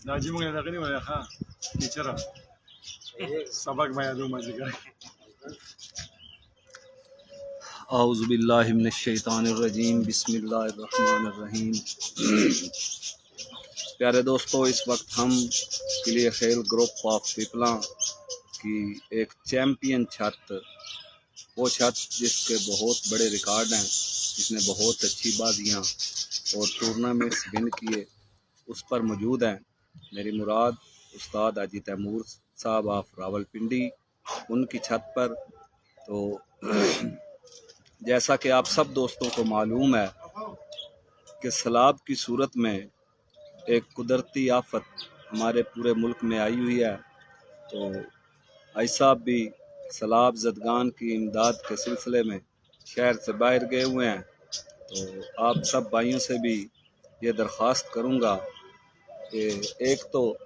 Naji mo nga ni wala ka. Teacher. Sabak maya do majiga. औज़ुबिल्लाहि मिनश्शैतानिर्रजीम बिस्मिल्लाहिर्रहमानिर्रहीम। प्यारे दोस्तों, इस वक्त हम क्लियर खेल ग्रुप ऑफ पीपला की एक चैम्पियन छत, वो छत जिसके बहुत बड़े रिकॉर्ड हैं, जिसने बहुत अच्छी बाजियाँ और टूर्नामेंट्स विन किए, उस पर मौजूद हैं। मेरी मुराद उस्ताद हाजी तैमूर साहब ऑफ रावलपिंडी, उनकी छत पर। तो जैसा कि आप सब दोस्तों को मालूम है कि सैलाब की सूरत में एक कुदरती आफत हमारे पूरे मुल्क में आई हुई है। तो आई साहब भी सैलाब ज़दगान की इमदाद के सिलसिले में शहर से बाहर गए हुए हैं। तो आप सब भाइयों से भी ये दरख्वास्त करूँगा कि एक तो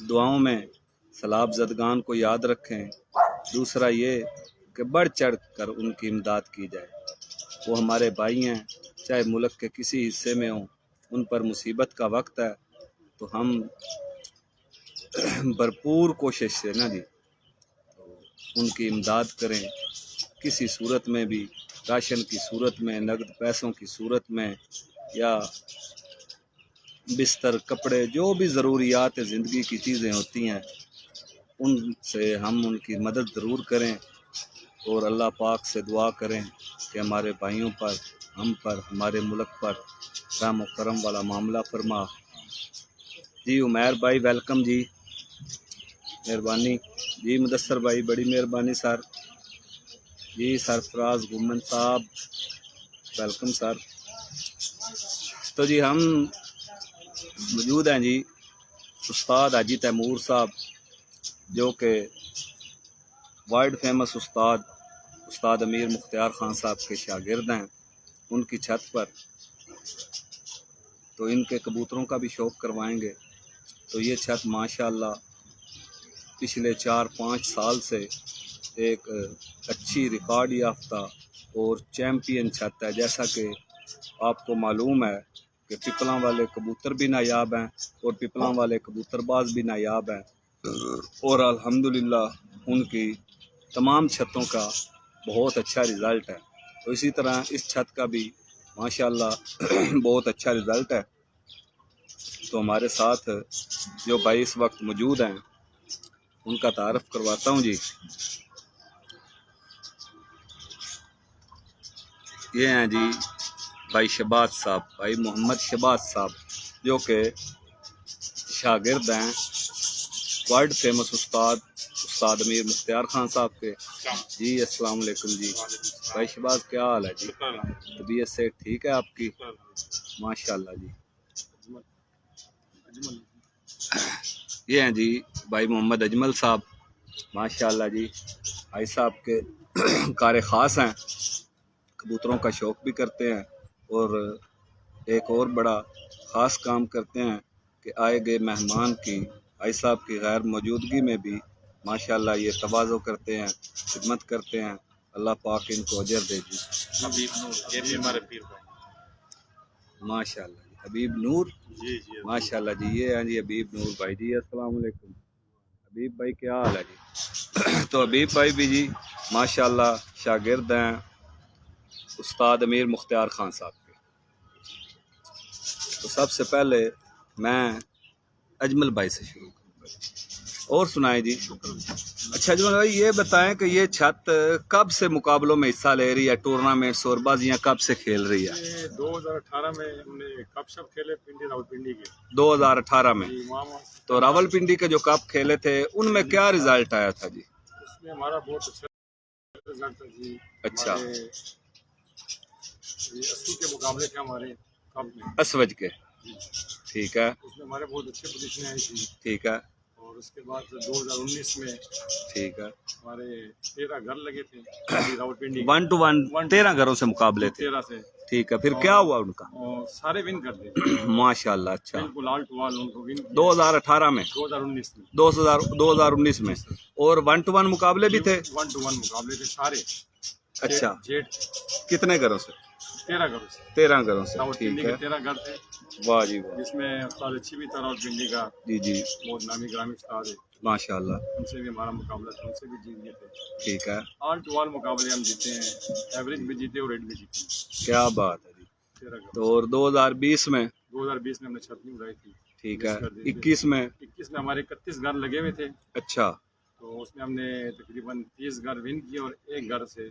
दुआओं में सैलाब ज़दगान को याद रखें, दूसरा ये कि बढ़ चढ़ कर उनकी इमदाद की जाए। वो हमारे भाई हैं, चाहे मुल्क के किसी हिस्से में हों, उन पर मुसीबत का वक्त है तो हम भरपूर कोशिश से ना जी तो उनकी इमदाद करें, किसी सूरत में भी, राशन की सूरत में, नगद पैसों की सूरत में, या बिस्तर, कपड़े, जो भी ज़रूरियात ज़िंदगी की चीज़ें होती हैं, उनसे हम उनकी मदद ज़रूर करें और अल्लाह पाक से दुआ करें कि हमारे भाइयों पर, हम पर, हमारे मुल्क पर रहम व करम वाला मामला फरमा। जी उमैर भाई वेलकम जी, मेहरबानी जी। मुदस्सर भाई बड़ी मेहरबानी सर जी। सरफराज गुमन साहब वेलकम सर। तो जी हम मौजूद हैं जी उस्ताद हाजी तैमूर साहब, जो कि वर्ल्ड फेमस उस्ताद अमीर मुख्तियार खान साहब के शागिर्द हैं, उनकी छत पर। तो इनके कबूतरों का भी शौक़ करवाएंगे। तो ये छत माशाअल्लाह पिछले 4-5 साल से एक अच्छी रिकॉर्ड याफ्ता और चैम्पियन छत है। जैसा कि आपको मालूम है कि पिपला वाले कबूतर भी नायाब हैं और पिपला वाले कबूतरबाज भी नायाब हैं, और अल्हम्दुलिल्लाह उनकी तमाम छतों का बहुत अच्छा रिज़ल्ट है। तो इसी तरह इस छत का भी माशाअल्लाह बहुत अच्छा रिज़ल्ट है। तो हमारे साथ जो भाई इस वक्त मौजूद हैं, उनका तारफ़ करवाता हूँ जी। ये हैं जी भाई शहबाज साहब, भाई मोहम्मद शहबाज साहब, जो कि शागिर्द हैं वर्ल्ड फेमस उस्ताद अमीर मुख्तियार खान साहब के। जी अस्सलाम वालेकुम जी। भाई शहबाज क्या हाल है जी? तबीयत से ठीक है आपकी? माशाल्लाह जी। ये हैं जी भाई मोहम्मद अजमल साहब, माशाल्लाह जी। भाई साहब के कार ख़ास हैं, कबूतरों का शौक़ भी करते हैं और एक और बड़ा ख़ास काम करते हैं कि आए गए मेहमान की, भाई साहब की गैर मौजूदगी में भी माशाल्लाह ये तवाज़ो करते हैं, खिदमत करते हैं। अल्लाह पाक इनको अजर दे दी। हबीब नूर, ये भी हमारे पीर भाई। माशाल्लाह जी, हबीब नूर जी जी माशाल्लाह जी। ये हैं जी हबीब नूर भाई जी। अस्सलाम वालेकुम हबीब भाई, क्या हाल है जी? तो हबीब भाई भी जी माशाल्लाह शागिर्द हैं उस्ताद अमीर मुख्तियार खान साहब के। तो सबसे पहले मैं अजमल भाई से शुरू करूँगा। और सुनाए जी। अच्छा अजमल भाई ये बताएं कि ये छत कब से मुकाबलों में हिस्सा ले रही है, टूर्नामेंट्स और बाजियाँ कब से खेल रही है? 2018 में हमने कप शप खेले पिंडी रावलपिंडी के। 2018 में वहाँ तो रावलपिंडी के जो कप खेले थे उनमें क्या रिजल्ट आया था जी? उसमें हमारा बहुत अच्छा रिजल्ट था जी। अच्छा, 80 के मुकाबले थे हमारे कप में, असवज के। ठीक है, उसमें हमारे बहुत अच्छे पोजीशन आई थी। ठीक है। और उसके बाद 2019 में ठीक है, हमारे 13 घर लगे थे रावलपिंडी 1 to 1 13 घरों से मुकाबले थे। 13 से। ठीक है, फिर क्या हुआ उनका? और सारे विन कर दिए माशाल्लाह। अच्छा, बिल्कुल ऑल टू ऑल उनको विन 2018 में 2019 में और 1 to 1 मुकाबले भी थे? 1 to 1 मुकाबले थे सारे। अच्छा, जेट कितने घरों से? 13 घरों से। 13 घरों से, ठीक रावलपिंडी है। के 13 घर थे, वाह जी वाह। जिसमें उस्ताद अच्छी भी था रावलपिंडी का, जी जी, बहुत नामी ग्रामी उस्ताद है, माशाल्लाह, उनसे भी हमारा मुकाबला था, उनसे भी जीत गए थे। ठीक है। ऑल टू ऑल मुकाबले हम जीते हैं, एवरेज भी जीते और रेड भी जीते हैं। क्या बात है जी। 13 घरों तो और 2020 में, 2020 में हमने छत नहीं उड़ाई थी। ठीक है। मिस कर दी थी। 21 में, 21 में हमारे 31 घर लगे हुए थे, अच्छा, तो उसमें हमने तकरीबन 30 घर विन किए और एक घर से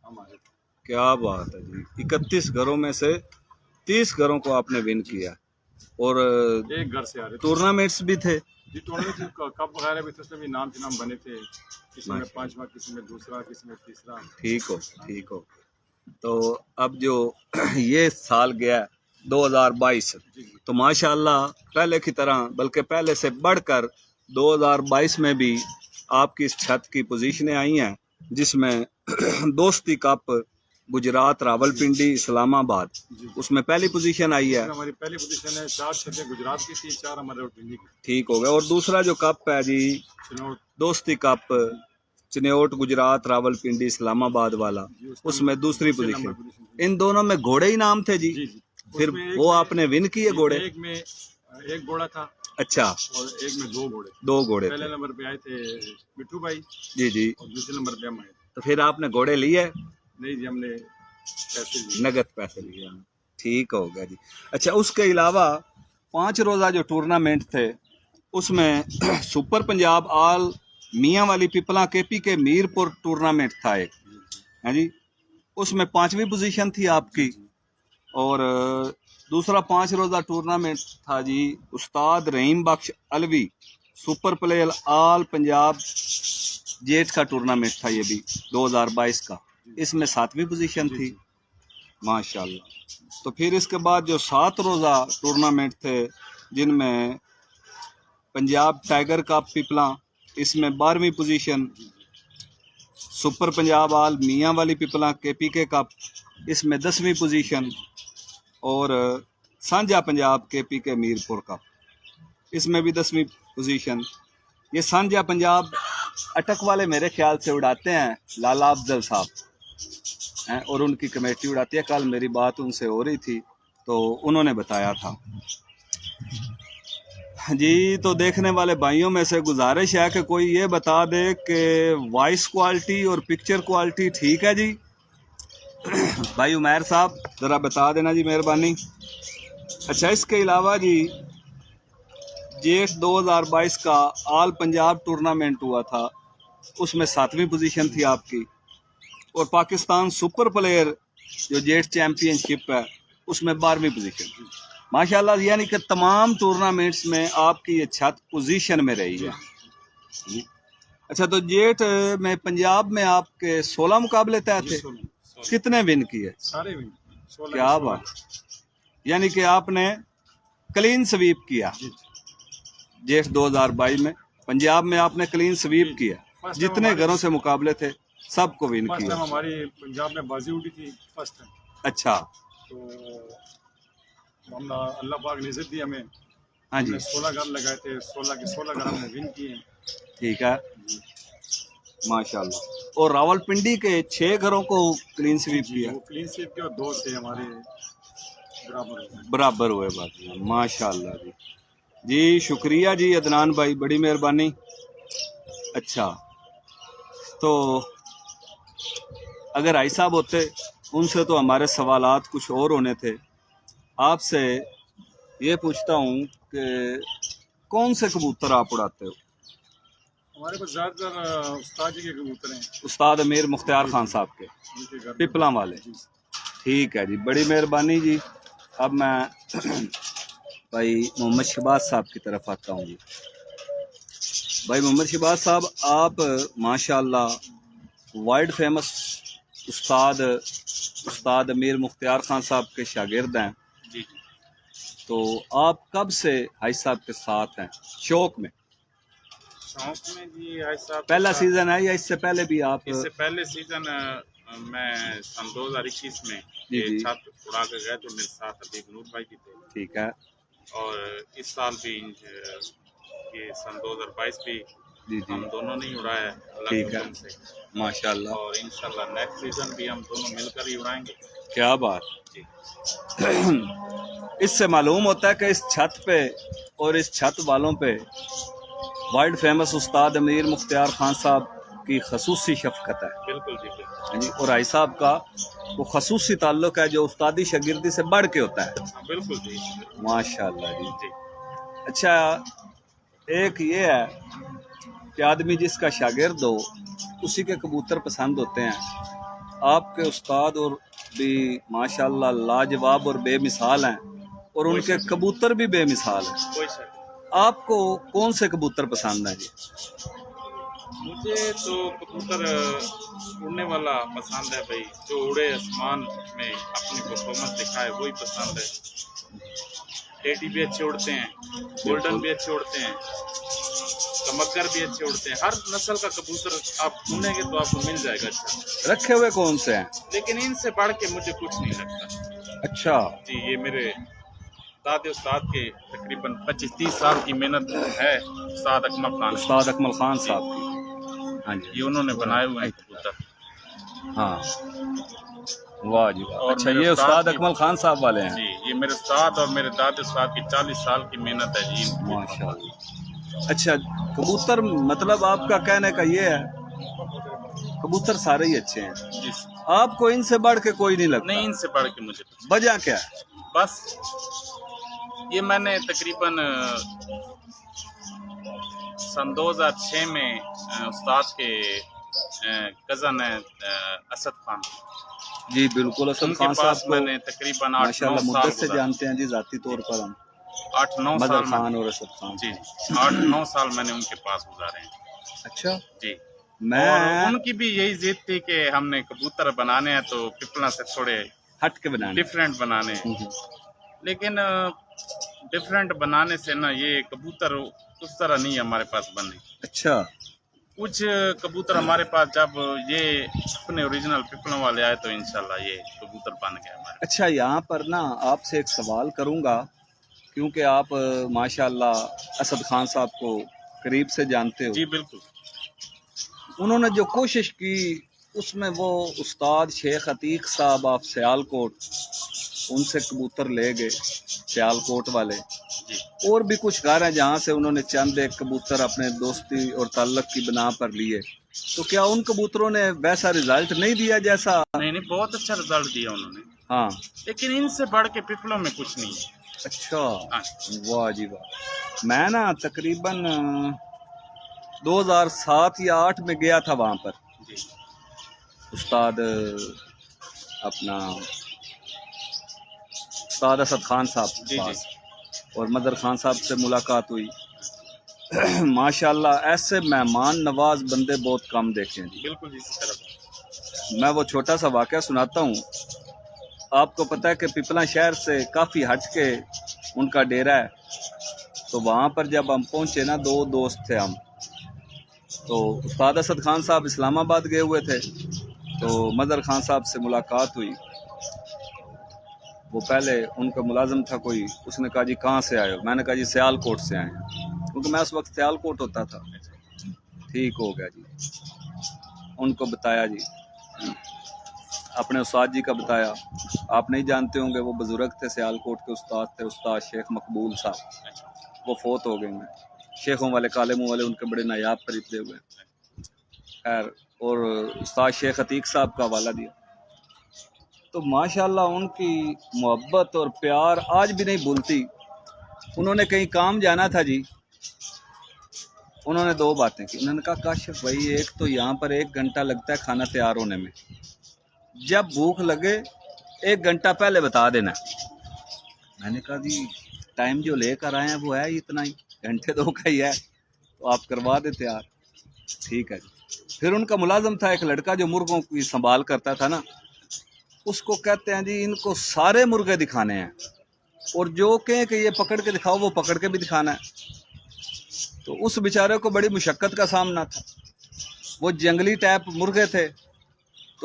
हमारे। क्या बात है जी। 31 घरों में से 30 घरों को आपने विन किया, और एक घर से आ रहे थे टूर्नामेंट्स भी थे। जी। टूर्नामेंट में कप वगैरह भी थे, उसमें भी नाम बने थे, किसी में 5वां, किसी में दूसरा, किसी में तीसरा। ठीक हो, ठीक हो। तो अब जो ये साल गया 2022, जी जी तो माशाल्लाह पहले की तरह बल्कि पहले से बढ़कर 2022 में भी आपकी इस छत की पोजीशनें आई हैं, जिसमें दोस्ती कप गुजरात, रावलपिंडी, इस्लामाबाद, जी। उसमें पहली पोजीशन आई है, इसमें हमारी पहली पोजीशन है, 4 छतें गुजरात की थी, 4 हमारे रावलपिंडी की। ठीक हो गया। और दूसरा जो कप है जी, चिनौट दोस्ती कप चिन्योट, गुजरात, रावलपिंडी, इस्लामाबाद वाला, जी, उसमें दूसरी दूसरे नंबर पोजीशन। पोजीशन थी। इन दोनों में घोड़े ही नाम थे जी, जी जी। फिर उसमें एक वो में- आपने विन किए जी, घोड़े? एक में एक घोड़ा था अच्छा, और एक में 2 घोड़े। 2 घोड़े पहले थे, नंबर पे आए थे मिट्टू भाई जी जी। और दूसरे नंबर पे हम आए थे। तो फिर आपने घोड़े लिए? नहीं जी, हमने पैसे लिए। नगद पैसे लिए, ठीक हो गया जी। अच्छा, उसके अलावा 5 रोज़ा जो टूर्नामेंट थे, उसमें सुपर पंजाब आल मियाँ वाली पिपला केपी के मीरपुर टूर्नामेंट था एक, है जी, उसमें 5वीं पोजीशन थी आपकी। और दूसरा 5 रोज़ा टूर्नामेंट था जी उस्ताद रहीम बख्श अलवी सुपर प्लेयर आल पंजाब जेट का टूर्नामेंट था, ये भी 2022 का, इसमें 7वीं पोजीशन थी, माशाल्लाह। तो फिर इसके बाद जो 7 रोज़ा टूर्नामेंट थे, जिनमें पंजाब टाइगर कप पिपला, इसमें 12वीं पोजीशन, सुपर पंजाब आल मियाँ वाली पिपला केपीके कप, इसमें 10वीं पोजीशन, और सांझा पंजाब केपीके मीरपुर कप, इसमें भी 10वीं पोजीशन। ये सांझा पंजाब अटक वाले मेरे ख्याल से उड़ाते हैं लाला अफजल साहब हैं, और उनकी कमेटी उड़ाती है। कल मेरी बात उनसे हो रही थी तो उन्होंने बताया था जी। तो देखने वाले भाइयों में से गुजारिश है कि कोई ये बता दे कि वॉइस क्वालिटी और पिक्चर क्वालिटी ठीक है जी। भाई उमैर साहब ज़रा बता देना जी, मेहरबानी। अच्छा, इसके अलावा जी जेठ 2022 का आल पंजाब टूर्नामेंट हुआ था, उसमें 7वीं पोजीशन थी आपकी, और पाकिस्तान सुपर प्लेयर जो जेट चैम्पियनशिप है, उसमें 12वीं पोजीशन। माशाल्लाह, यानी कि तमाम टूर्नामेंट्स में आपकी ये छत पोजीशन में रही है। अच्छा, तो जेट में पंजाब में आपके 16 मुकाबले तय थे, कितने विन किए? सारे विन। क्या बात, यानी कि आपने क्लीन स्वीप किया जेठ 2022 में। पंजाब में आपने क्लीन स्वीप किया, जितने घरों से मुकाबले थे सबको विन फर्स्ट किया। टाइम हमारी पंजाब में बाजी उठी थी, फर्स्ट टाइम। अच्छा, तो हम अल्लाह पाक ने इज्जत दी हमें। हाँ जी, हमने 16 घर लगाए थे, 16 के 16 घर हमने विन किए। ठीक है, माशाल्लाह। और रावलपिंडी के 6 घरों को क्लीन स्वीप किया, वो क्लीन स्वीप के और 2 से हमारे बराबर हुए बाकी, माशाल्लाह जी। जी शुक्रिया जी अदनान भाई, बड़ी मेहरबानी। अच्छा, तो अगर आई साहब होते, उनसे तो हमारे सवालात कुछ और होने थे। आपसे ये पूछता हूँ कि कौन से कबूतर आप उड़ाते हो? हमारे पास ज़्यादातर उस्ताद जी के कबूतर हैं, उस्ताद अमीर मुख्तार खान साहब के उनके घर पिपला वाले। जी। ठीक है जी, बड़ी मेहरबानी जी। अब मैं भाई मोहम्मद शहबाज साहब की तरफ आता हूँ जी। भाई मोहम्मद शहबाज साहब, आप माशाल्लाह वर्ल्ड फेमस उस्ताद अमीर मुख्तार खान साहब के शागिर्द हैं जी। तो आप कब से हाई साहब के साथ हैं शौक में? शौक में जी हाई साहब पहला सीजन है या इससे पहले भी आप? इससे पहले सीजन मैं सन 2021 में जी ये जी, छत उड़ा के गए तो मेरे साथ हबीब नूर भाई भी थे। ठीक है, और इस साल भी ये सन 2022 भी जी जी, हम दोनों ने ही उड़ाया है अलग ठीक है। हुक्म से, माशाल्लाह, और इंशाल्लाह नेक्स्ट सीजन भी हम दोनों मिलकर ही उड़ाएंगे क्या बात। जी। इससे मालूम होता है कि इस छत पे और इस छत वालों पे वर्ल्ड फेमस उस्ताद अमीर मुख्तियार खान साहब की खसूसी शफकत है। बिल्कुल जी, बिल्कुल। हाँ जी, और भाई साहब का वो खसूसी ताल्लुक है जो उस्तादी शागिर्दी से बढ़ के होता है। हाँ, बिल्कुल जी, बिल्कुल। माशाल्लाह जी। जी अच्छा, एक ये है कि आदमी जिसका शागिर्द हो उसी के कबूतर पसंद होते हैं। आपके उस्ताद और भी माशाल्लाह लाजवाब और बेमिसाल हैं, और उनके कबूतर भी बेमिसाल हैं। कोई शक आपको कौन से कबूतर पसंद हैं जी? नहीं। मुझे तो कबूतर उड़ने वाला पसंद है भाई, जो उड़े आसमान में अपनी परफॉर्मेंस दिखाए वही पसंद है। टेडी भी अच्छे उड़ते हैं, गोल्डन भी अच्छे उड़ते हैं, चमककर भी अच्छे उड़ते हैं। हर नस्ल का कबूतर आप ढूंढेंगे तो आपको मिल जाएगा अच्छा। रखे हुए कौन से हैं? लेकिन इनसे बढ़ के मुझे कुछ नहीं लगता अच्छा जी। ये मेरे दादे उस्ताद के तकरीबन 25-30 साल की मेहनत है, उस्ताद अकमल खान। उस्ताद अकमल खान साहब की, हाँ जी, ये उन्होंने बनाए हुए हैं कबूतर। हाँ, वाह जी वाह। और अच्छा, मेरे ये उस्ताद उस्ताद की- अकमल खान साहब वाले हैं। जी, ये मेरे उस्ताद और मेरे दादे उस्ताद की 40 साल की मेहनत है जी। माशाल्लाह। अच्छा, कबूतर मतलब आपका कहने का ये है कबूतर सारे ही अच्छे हैं, जी आपको इनसे बढ़ के कोई नहीं लगता? नहीं, इनसे बढ़ के मुझे कुछ वजह क्या है? बस ये मैंने तकरीबन सन 2006 में उस्ताद के कज़न है असद खान, जी बिल्कुल, असद उनके खान पास साहब मैंने को तकरीबन 8-9 माशाल्लाह साल मुद्दत से गुजारे। जानते हैं जी, जाती तौर पर हम 8-9 मदर साल खान और असद खान। जी 8-9 साल मैंने उनके पास गुजारे हैं अच्छा, जी। मैं और उनकी भी यही जिद थी कि हमने कबूतर बनाने हैं तो पिपला से थोड़े हट के बनाने। डिफरेंट बनाने हैं। लेकिन डिफरेंट बनाने से ना ये कबूतर उस तरह नहीं हमारे पास बने। अच्छा, कुछ कबूतर हमारे पास जब ये अपने ओरिजिनल पिपलों वाले आए तो इंशाल्लाह ये कबूतर बन गए हमारे। अच्छा, यहाँ पर ना आपसे एक सवाल करूँगा, क्योंकि आप माशाल्लाह असद खान साहब को करीब से जानते हो। जी बिल्कुल। उन्होंने जो कोशिश की उसमें वो उस्ताद शेख अतीक साहब आप सियालकोट, उनसे कबूतर ले गए सियालकोट वाले, जी और भी कुछ घर हैं जहाँ से उन्होंने चंद एक कबूतर अपने दोस्ती और ताल्लुक की बिना पर लिए। तो क्या उन कबूतरों ने वैसा रिजल्ट नहीं दिया जैसा? नहीं नहीं, बहुत अच्छा रिजल्ट दिया उन्होंने, हाँ। लेकिन इनसे बढ़ के पिपलों में कुछ नहीं है। अच्छा, हाँ। वाह जी वाह। मैं ना तकरीबन 2007 या 8 में गया था वहाँ पर, जी उस्ताद अपना उस्ताद असद खान साहब के जी पास, और मदर खान साहब से मुलाकात हुई। माशाल्लाह ऐसे मेहमान नवाज बंदे बहुत कम देखे हैं जी। बिल्कुल इसी तरह। मैं वो छोटा सा वाक़या सुनाता हूँ। आपको पता है कि पिपला शहर से काफ़ी हट के उनका डेरा है, तो वहाँ पर जब हम पहुँचे ना, 2 दोस्त थे हम, तो उस्ताद असद खान साहब इस्लामाबाद गए हुए थे, तो मदर खान साहब से मुलाकात हुई। वो पहले उनका मुलाजिम था कोई, उसने कहा जी कहाँ से आए हो? मैंने कहा जी सियालकोट से आए हैं, क्योंकि मैं उस वक्त सियालकोट होता था। ठीक हो गया जी। उनको बताया जी, अपने उस्ताद जी का बताया। आप नहीं जानते होंगे, वो बुजुर्ग थे, सियालकोट के उस्ताद थे, उस्ताद शेख मकबूल साहब। वो फोत हो गए हैं, शेखों वाले काले मुँह वाले, उनके बड़े नायाब खरीदे हुए। खैर, और उस्ताद शेख अतीक साहब का हवाला दिया। तो माशाल्लाह उनकी मोहब्बत और प्यार आज भी नहीं भूलती। उन्होंने कहीं काम जाना था जी, उन्होंने 2 बातें की। उन्होंने कहा काशिफ भाई, एक तो यहाँ पर 1 घंटा लगता है खाना तैयार होने में, जब भूख लगे 1 घंटा पहले बता देना। मैंने कहा जी टाइम जो लेकर आए हैं वो है इतना ही, घंटे 2 का ही है, तो आप करवा दे तैयार। ठीक है जी। फिर उनका मुलाजिम था एक लड़का जो मुर्गों की संभाल करता था ना, उसको कहते हैं जी इनको सारे मुर्गे दिखाने हैं, और जो कहें कि ये पकड़ के दिखाओ वो पकड़ के भी दिखाना है। तो उस बेचारे को बड़ी मुशक्क़त का सामना था। वो जंगली टाइप मुर्गे थे,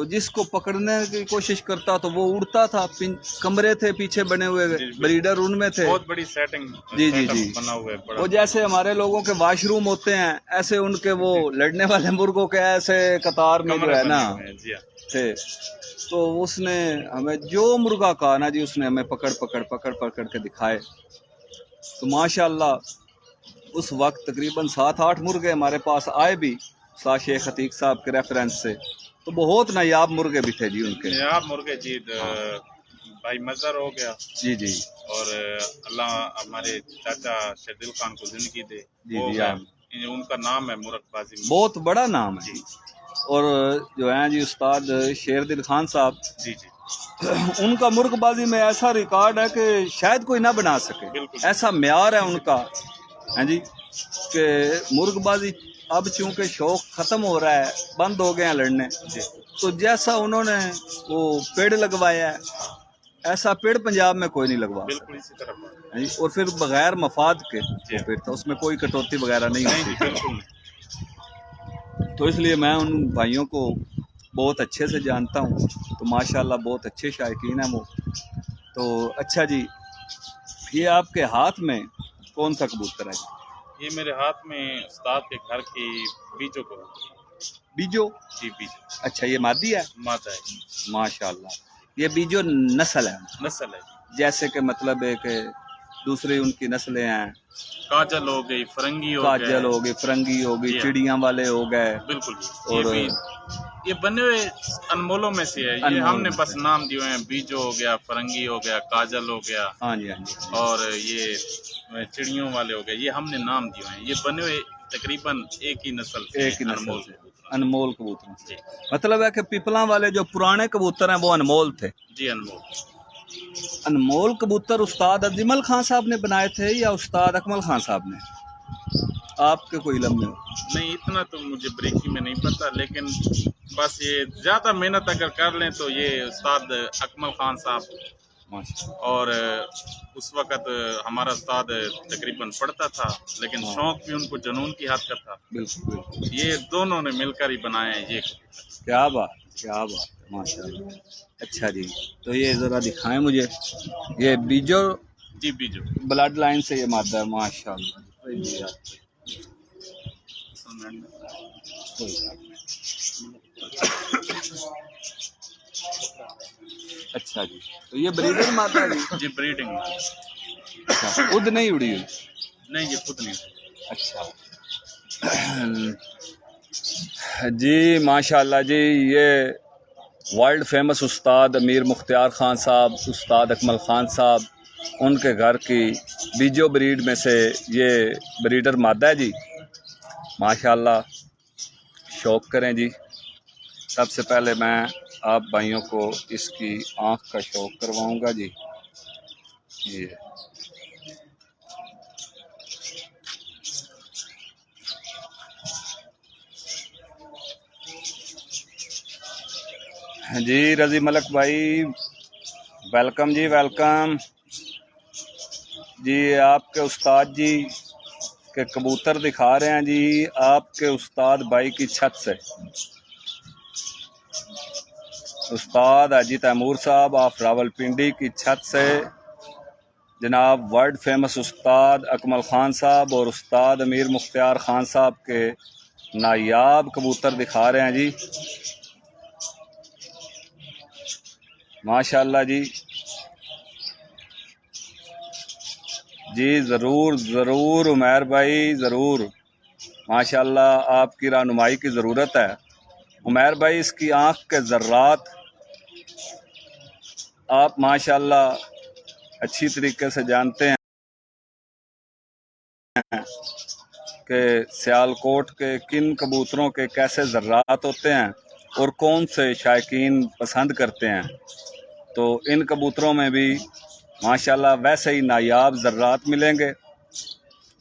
तो जिसको पकड़ने की कोशिश करता तो वो उड़ता था। कमरे थे पीछे बने हुए, ब्रीडर उनमें थे। बहुत बड़ी सेटिंग जी जी सेटअप जी। बना हुआ है बड़ा। वो जैसे हमारे लोगों के वॉशरूम होते हैं, ऐसे उनके वो लड़ने वाले मुर्गों के ऐसे कतार में जो कमरे है ना बने हुए हैं, जी हाँ। थे। तो उसने हमें जो मुर्गा कहा ना जी, उसने हमें पकड़ पकड़ के दिखाए। तो माशाल्लाह उस वक्त तकरीबन 7-8 मुर्गे हमारे पास आए भी उस्ताद शेख अतीक साहब के रेफरेंस से। तो बहुत नायाब मुर्गे भी थे जी उनके। नायाब मुर्गे जी, भाई मजहर हो गया, जी जी और अल्लाह हमारे चाचा शर्दिल खान को जिंदगी दे, जी वो जी। है, हाँ, उनका नाम है मुर्गबाजी में। बहुत बड़ा नाम है। जी और जो है जी उस्ताद शेरदिल खान साहब, जी जी, उनका मुर्गबाजी में ऐसा रिकॉर्ड है कि शायद कोई ना बना सके। बिल्कुल। ऐसा म्यार है उनका, है जी, कि मुर्गबाजी अब चूंकि शौक ख़त्म हो रहा है, बंद हो गए हैं लड़ने, जी तो जैसा उन्होंने वो पेड़ लगवाया है, ऐसा पेड़ पंजाब में कोई नहीं लगवा बिल्कुल इसी तरह बात सकता, है जी। और फिर बगैर मफाद के जी। वो पेड़ था, उसमें कोई कटौती वगैरह नहीं नहीं जी, होती। बिल्कुल नहीं। तो इसलिए मैं उन भाइयों को बहुत अच्छे से जानता हूँ। तो माशाल्लाह बहुत अच्छे शायकीन हैं वो। तो अच्छा जी, ये आपके हाथ में कौन सा कबूतर है? ये मेरे हाथ में उस्ताद के घर की बीजों को, बीजो। जी बीजो अच्छा, ये मादी है? माता है, माशाल्लाह। ये बीजो नस्ल है, नस्ल है। जैसे कि मतलब है कि दूसरी उनकी नस्लें हैं, काजल हो गई, फरंगी हो काजल गए, हो गई, फिरंगी हो गई, जी हाँ। चिड़िया वाले हो गए। बिल्कुल जी। और ये बने हुए अनमोलों में से है, ये अनमोल हमने में बस से। नाम दिए हैं। बीजो हो गया, फरंगी हो गया, काजल हो गया, हाँ जी, हाँ जी, हाँ जी। और ये चिड़ियों वाले हो गए, ये हमने नाम दिए हैं। ये बने हुए तकरीबन एक ही नस्ल के एक ही हैं, नस्ल अनमोल से, कबूतर। अनमोल कबूतरों से। जी मतलब है कि पिपला वाले जो पुराने कबूतर हैं वो अनमोल थे। जी, अनमोल। अनमोल कबूतर उस्ताद अजमल खान साहब ने बनाए थे या उस्ताद अकमल खान साहब ने? आपके कोई इल्म में हो? नहीं, इतना तो मुझे ब्रेकी में नहीं पता, लेकिन बस ये ज़्यादा मेहनत अगर कर लें तो ये उस्ताद अकमल खान साहब, माशाल्लाह। और उस वक़्त हमारा उस्ताद तकरीबन पढ़ता था, लेकिन हाँ। शौक़ भी उनको जुनून की हद का था। बिल्कुल बिल्कुल। ये दोनों ने मिलकर ही बनाए हैं ये कबूतर। क्या बात, क्या बात है, माशाल्लाह। अच्छा जी, तो ये ज़रा दिखाएं मुझे। ये बीजो जी बीजो। ब्लड लाइन से ये मादा है, माशाल्लाह। कोई बात नहीं। अच्छा जी, तो ये ब्रीडर मादा है जी ब्रीडिंग। अच्छा, खुद नहीं उड़ी हुई? नहीं, ये खुद नहीं। अच्छा जी, माशाल्लाह जी। ये वर्ल्ड फेमस उस्ताद अमीर मुख्तियार ख़ान साहब, उस्ताद अकमल ख़ान साहब, उनके घर की बीजो ब्रीड में से ये ब्रीडर मादा है जी। माशाल्लाह, शौक़ करें जी। सबसे पहले मैं आप भाइयों को इसकी आँख का शौक़ करवाऊँगा जी। ये जी, रजी मलक भाई, वेलकम जी, वेलकम जी। आपके उस्ताद जी के कबूतर दिखा रहे हैं जी, आपके उस्ताद भाई की छत से। उस्ताद हाजी तैमूर साहब ऑफ रावलपिंडी की छत से जनाब वर्ल्ड फेमस उस्ताद अकमल ख़ान साहब और उस्ताद अमीर मुख्तियार ख़ान साहब के नायाब कबूतर दिखा रहे हैं जी। माशाल्लाह जी। जी ज़रूर ज़रूर उमैर भाई, ज़रूर। माशाल्लाह, आपकी रहनुमाई की ज़रूरत है उमैर भाई। इसकी आँख के ज़र्रात आप माशाल्लाह अच्छी तरीके से जानते हैं कि सियालकोट के किन कबूतरों के कैसे ज़र्रात होते हैं और कौन से शायकीन पसंद करते हैं। तो इन कबूतरों में भी माशाल्लाह वैसे ही नायाब ज़र्रात मिलेंगे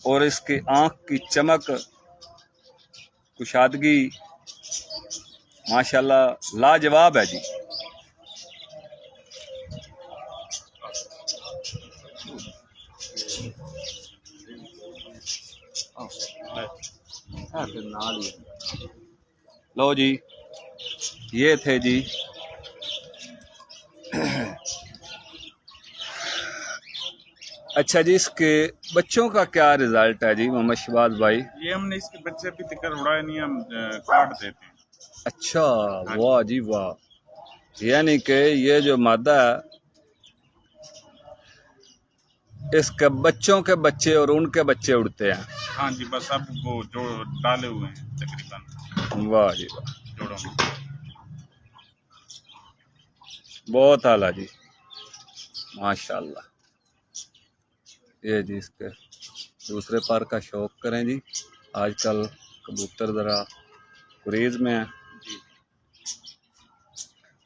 और इसकी आँख की चमक, कुशादगी माशाल्लाह लाजवाब है जी। लो जी, ये थे जी अच्छा जी, इसके बच्चों का क्या रिजल्ट है जी मोहम्मद शहबाज भाई? ये हमने इसके बच्चे अभी तक उड़ाए नहीं, हम काट देते हैं। अच्छा, वाह जी वाह। यानी कि ये जो मादा है इसके बच्चों के बच्चे और उनके बच्चे उड़ते हैं। हाँ जी, बस अब वो जो डाले हुए हैं तकरीबन। वाह जी वाह, जोड़ों में। बहुत आला जी, माशाल्लाह। ये जी इसके दूसरे पर का शौक करें जी। आजकल कबूतर ज़रा गुरेज में है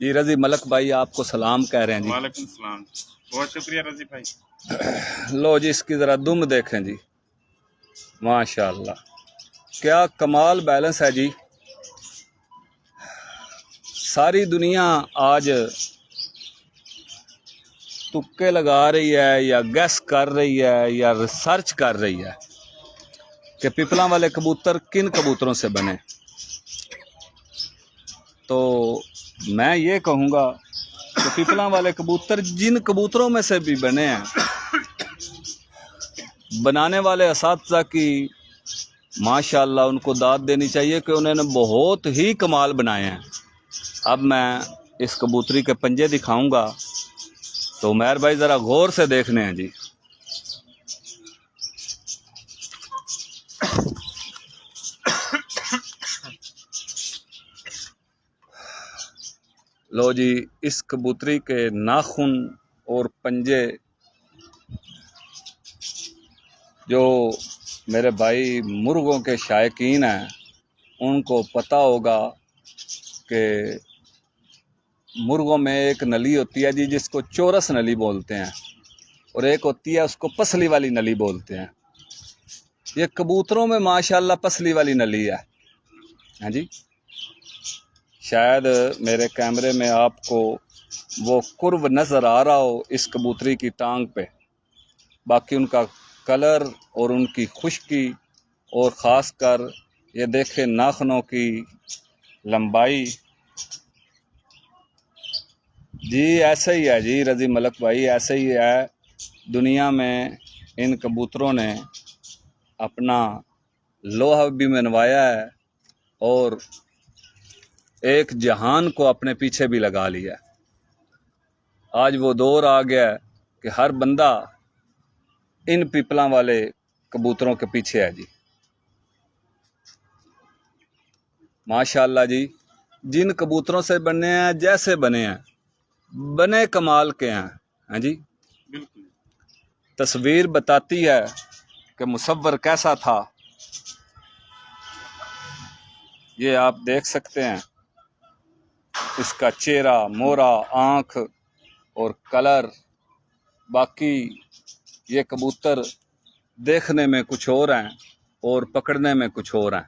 जी। रजी मलक भाई आपको सलाम कह रहे हैं जी। वालेकुम सलाम, बहुत शुक्रिया रजी भाई। लो जी, इसकी ज़रा दुम देखें जी, माशाल्लाह क्या कमाल बैलेंस है जी। सारी दुनिया आज तुक्के लगा रही है या गैस कर रही है या रिसर्च कर रही है कि पिपला वाले कबूतर किन कबूतरों से बने। तो मैं ये कहूँगा कि पिपला वाले कबूतर जिन कबूतरों में से भी बने हैं, बनाने वाले असातिज़ा की माशाल्लाह उनको दाद देनी चाहिए कि उन्होंने बहुत ही कमाल बनाए हैं। अब मैं इस कबूतरी के पंजे दिखाऊंगा, तो उमैर भाई ज़रा गौर से देखने हैं जी। लो जी, इस कबूतरी के नाखून और पंजे जो मेरे भाई मुर्गों के शायकीन हैं उनको पता होगा कि मुर्गों में एक नली होती है जी जिसको चौरस नली बोलते हैं, और एक होती है उसको पसली वाली नली बोलते हैं। ये कबूतरों में माशाल्लाह पसली वाली नली है। हाँ जी, शायद मेरे कैमरे में आपको वो कुर्व नज़र आ रहा हो इस कबूतरी की टांग पे। बाकी उनका कलर और उनकी खुश्की और ख़ास कर ये देखें नाखूनों की लंबाई जी, ऐसे ही है जी रजी मलक भाई, ऐसे ही है। दुनिया में इन कबूतरों ने अपना लोहा भी मनवाया है और एक जहान को अपने पीछे भी लगा लिया। आज वो दौर आ गया कि हर बंदा इन पिपला वाले कबूतरों के पीछे है जी। माशाल्लाह जी, जिन कबूतरों से बने हैं जैसे बने हैं, बने कमाल के हैं। हाँ जी, बिल्कुल तस्वीर बताती है कि मुसव्वर कैसा था। ये आप देख सकते हैं इसका चेहरा, मोरा, आँख और कलर। बाकी ये कबूतर देखने में कुछ और हैं और पकड़ने में कुछ और हैं।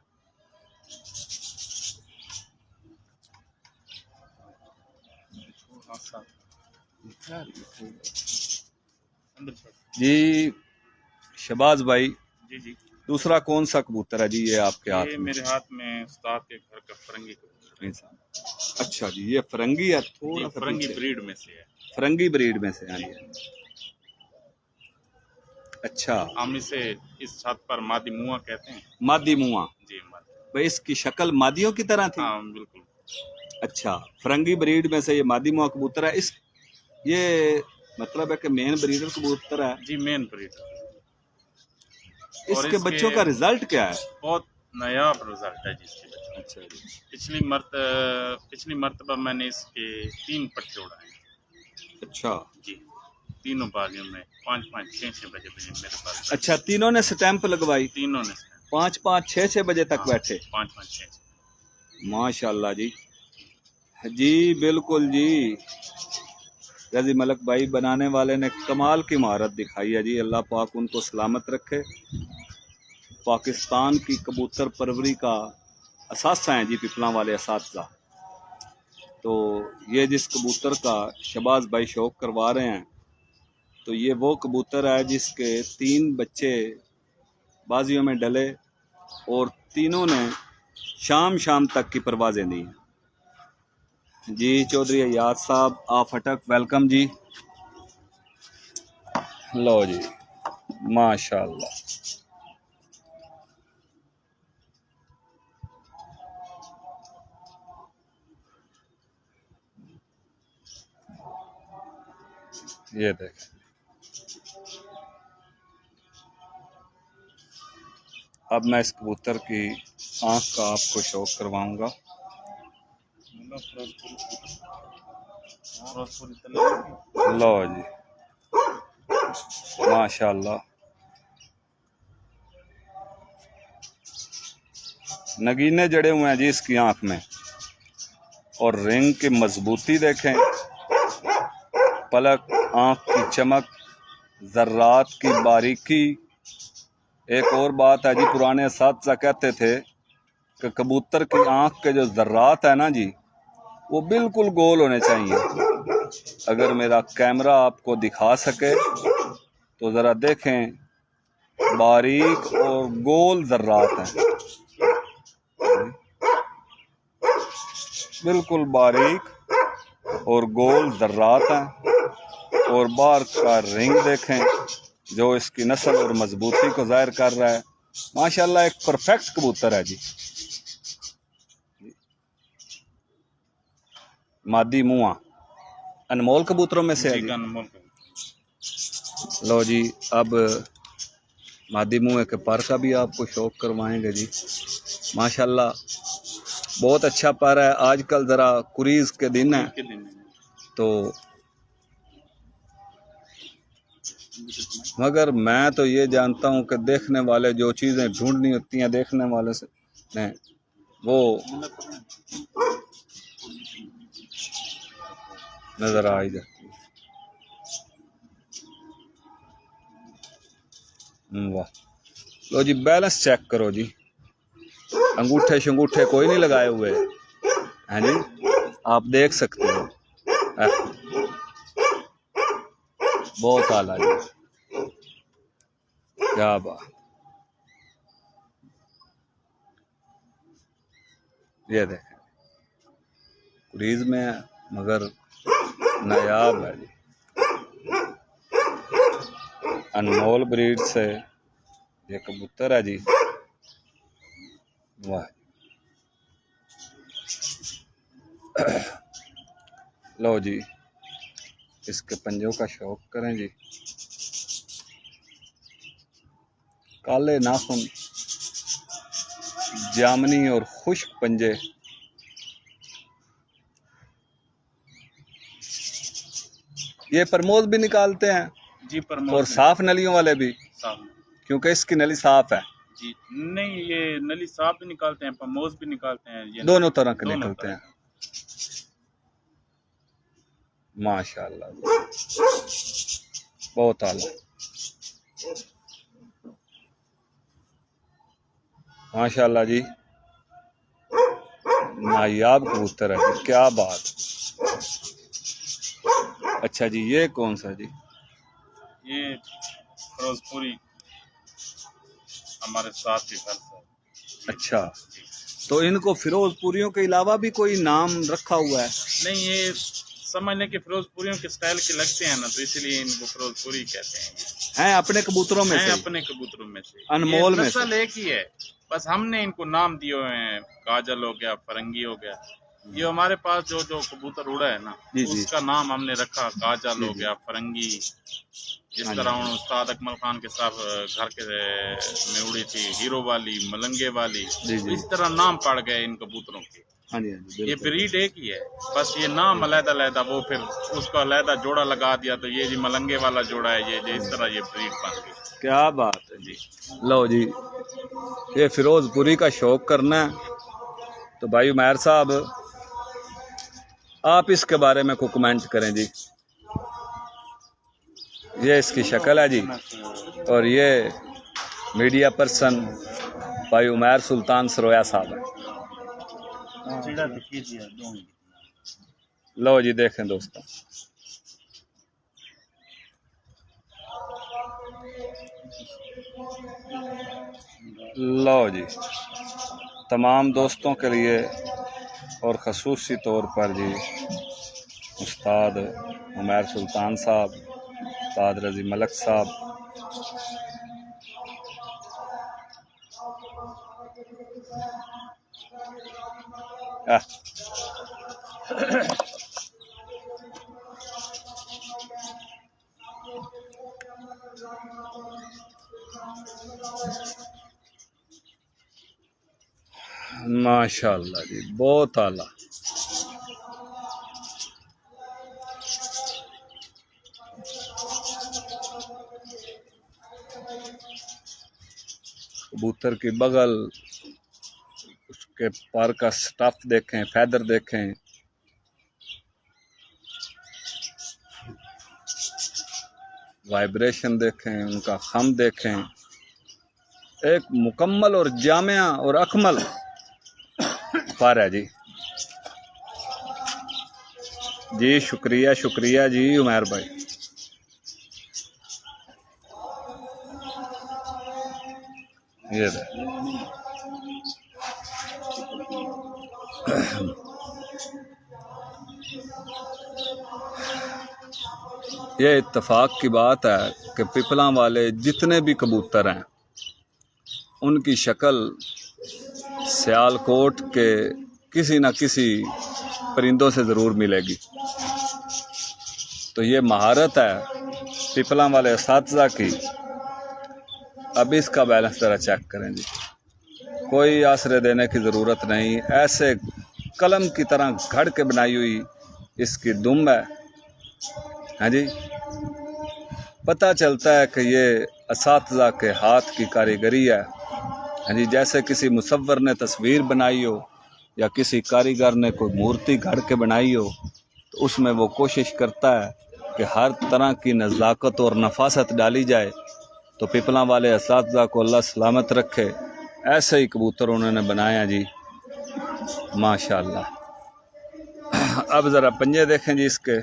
जी शहबाज भाई, जी जी, दूसरा कौन सा कबूतर है जी ये आपके हाथ ये में? मेरे हाथ में उस्ताद के घर का फरंगी कबूतर है। अच्छा जी, ये फरंगी है, थोड़ा ये सा फरंगी पीछे। ब्रीड में से है। फरंगी ब्रीड में से है ये। अच्छा, हम इसे इस छत पर मादी मुआ कहते हैं। मादी मुआ जी मादी। भाई, इसकी शक्ल मादियों की तरह थी। हाँ बिल्कुल। अच्छा, फरंगी ब्रीड में से ये मादी मुआ कबूतर है। इस ये मतलब है कि मेन ब्रीडर कबूतर है जी, मेन ब्रीड। इसके बच्चों का रिजल्ट क्या है? बहुत नायाब रिजल्ट है जिसके बच्चों। अच्छा जी, पिछली मर्तबा मैंने इसके 3 पट्टे उड़ाए। अच्छा जी, तीनों बाजियों में 5-5, 6-6 बजे मेरे पास। अच्छा, तीनों ने स्टैंप लगवाई? तीनों ने 5-5, 6-6 बजे तक बैठे? 5-5, 6 माशाल्लाह जी। जी बिल्कुल जी, रजी मलक भाई बनाने वाले ने कमाल की महारत दिखाई है जी। अल्लाह पाक उनको सलामत रखे। पाकिस्तान की कबूतर परवरी का असासा हैं जी पिपला वाले असातिज़ा। तो ये जिस कबूतर का शहबाज भाई शौक करवा रहे हैं, तो ये वो कबूतर है जिसके 3 बच्चे बाजियों में डले और तीनों ने शाम तक की परवाज़ें दी हैं। जी चौधरी अयाज साहब आप अटक वेलकम जी। लो जी माशाल्लाह। ये देखें, अब मैं इस कबूतर की आँख का आपको शौक करवाऊंगा। लो जी माशाल्लाह, नगीने जड़े हुए हैं जी इसकी आँख में, और रिंग की मजबूती देखें, पलक, आँख की चमक, जर्रात की बारीकी। एक और बात है जी, पुराने साथी कहते थे कि कबूतर की आँख के जो जर्रात है ना जी, वो बिल्कुल गोल होने चाहिए। अगर मेरा कैमरा आपको दिखा सके तो ज़रा देखें, बारीक और गोल जर्रात हैं, बिल्कुल बारीक और गोल जर्रात हैं। और बाहर का रिंग देखें जो इसकी नस्ल और मजबूती को जाहिर कर रहा है। माशाल्लाह एक परफेक्ट कबूतर है जी। मादी मुआ अनमोल कबूतरों में से है जी। लो जी अब मादी मुए के पर का भी आपको शौक करवाएंगे जी। माशाल्लाह बहुत अच्छा पर है। आजकल ज़रा कुरीज के दिन है तो, मगर मैं तो ये जानता हूँ कि देखने वाले जो चीज़ें ढूंढनी होती हैं देखने वाले से ने वो नज़र आ ही जाती है। वाह, लो जी बैलेंस चेक करो जी, अंगूठे शंगूठे कोई नहीं लगाए हुए हैं जी, आप देख सकते हो। बहुत आला जी, क्या बात। ये देखें कुरीज में है मगर नायाब है जी, अनमोल ब्रीड से ये कबूतर है जी। वाह, लो जी इसके पंजों का शौक करें जी। काले नाखून, जामनी और खुश्क पंजे, ये प्रमोद भी निकालते हैं जी, प्रमोद और साफ नलियों वाले भी, साफ, क्योंकि इसकी नली साफ है जी। नहीं, ये नली साफ भी निकालते हैं, प्रमोद भी निकालते हैं, ये दोनों तरह के दोनों निकलते तरह हैं। माशाल्लाह बहुत आला, माशाल्लाह जी नायाब कबूतर है जी, क्या बात। अच्छा जी ये कौन सा जी? ये फिरोजपुरी हमारे साथ के घर से। अच्छा, तो इनको फिरोजपुरियों के अलावा भी कोई नाम रखा हुआ है? नहीं, ये समझ लें कि फिरोजपुरियों के स्टाइल के लगते हैं ना, तो इसीलिए इनको फिरोजपुरी कहते हैं। हैं अपने कबूतरों में से? अपने कबूतरों में से, अनमोल में नस्ल एक ही है, बस हमने इनको नाम दिए हुए हैं। काजल हो गया, फरंगी हो गया, ये हमारे पास जो जो कबूतर उड़ा है ना, उसका नाम हमने रखा काजल हो गया, फरंगी। जिस तरह उस्ताद अकमल खान के साथ घर के में उड़ी थी हीरो वाली, मलंगे वाली, इस तरह नाम पड़ गए इन कबूतरों के। हाँ जी, हाँ जी, ये ब्रीड एक ही है, बस ये नाम अलग-अलग, वो फिर उसका अलग जोड़ा लगा दिया, तो ये जी मलंगे वाला जोड़ा है, ये इस तरह ये ब्रीड बन गई। क्या बात है जी। लो जी ये फिरोजपुरी का शौक करना है तो भाई उमैर साहब आप इसके बारे में को कमेंट करें जी। ये इसकी शक्ल है जी, और ये मीडिया पर्सन भाई उमैर सुल्तान सरोया साहब है। लो जी देखें दोस्तों, लो जी तमाम दोस्तों के लिए और ख़ुसूसी तौर पर जी उस्ताद उमैर सुल्तान साहब, उस्ताद रज़ी मलक साहब, माशाअल्लाह जी, बहुत आला। कबूतर की बगल, उसके पर का स्टफ देखें, फैदर देखें, वाइब्रेशन देखें, उनका खम देखें। एक मुकम्मल और जामिया और अकमल पर है जी। जी शुक्रिया शुक्रिया जी उमैर भाई। ये ये इत्तेफाक की बात है कि पिपला वाले जितने भी कबूतर हैं उनकी शक्ल सियालकोट के किसी न किसी परिंदों से ज़रूर मिलेगी। तो ये महारत है पिपला वाले असातिज़ा की। अब इसका बैलेंस ज़रा चेक करें जी, कोई आसरे देने की ज़रूरत नहीं। ऐसे कलम की तरह घड़ के बनाई हुई इसकी दुम है जी। पता चलता है कि ये असातिज़ा के हाथ की कारीगरी है जी। जैसे किसी मुसव्वर ने तस्वीर बनाई हो या किसी कारीगर ने कोई मूर्ति घड़ के बनाई हो, तो उसमें वो कोशिश करता है कि हर तरह की नज़ाकत और नफासत डाली जाए। तो पिपला वाले असातिज़ा को अल्लाह सलामत रखे, ऐसे ही कबूतर उन्होंने बनाया जी, माशाअल्लाह। अब ज़रा पंजे देखें जी इसके।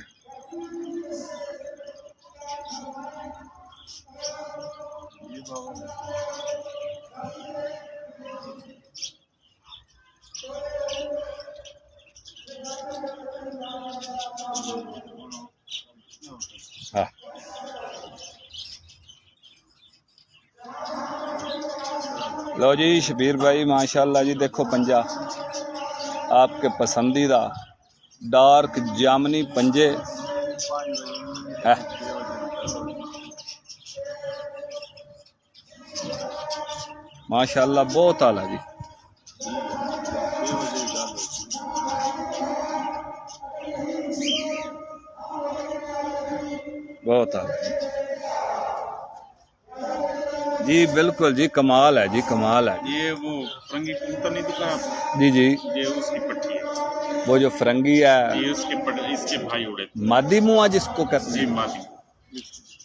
हाँ, लो जी शबीर भाई माशाल्लाह जी, देखो पंजा आपके पसंदीदा डार्क जामनी पंजे है। माशाल्लाह बहुत आला जी। बहुत आला जी, बिल्कुल जी, कमाल है जी, कमाल है। ये वो फरंगी कबूतर नहीं दिखा आपको? जी जी, ये उसकी पट्टी है। वो जो फरंगी है, ये इसके भाई उड़े थे। मादी मुआ जिसको कहते जी हैं। मादी।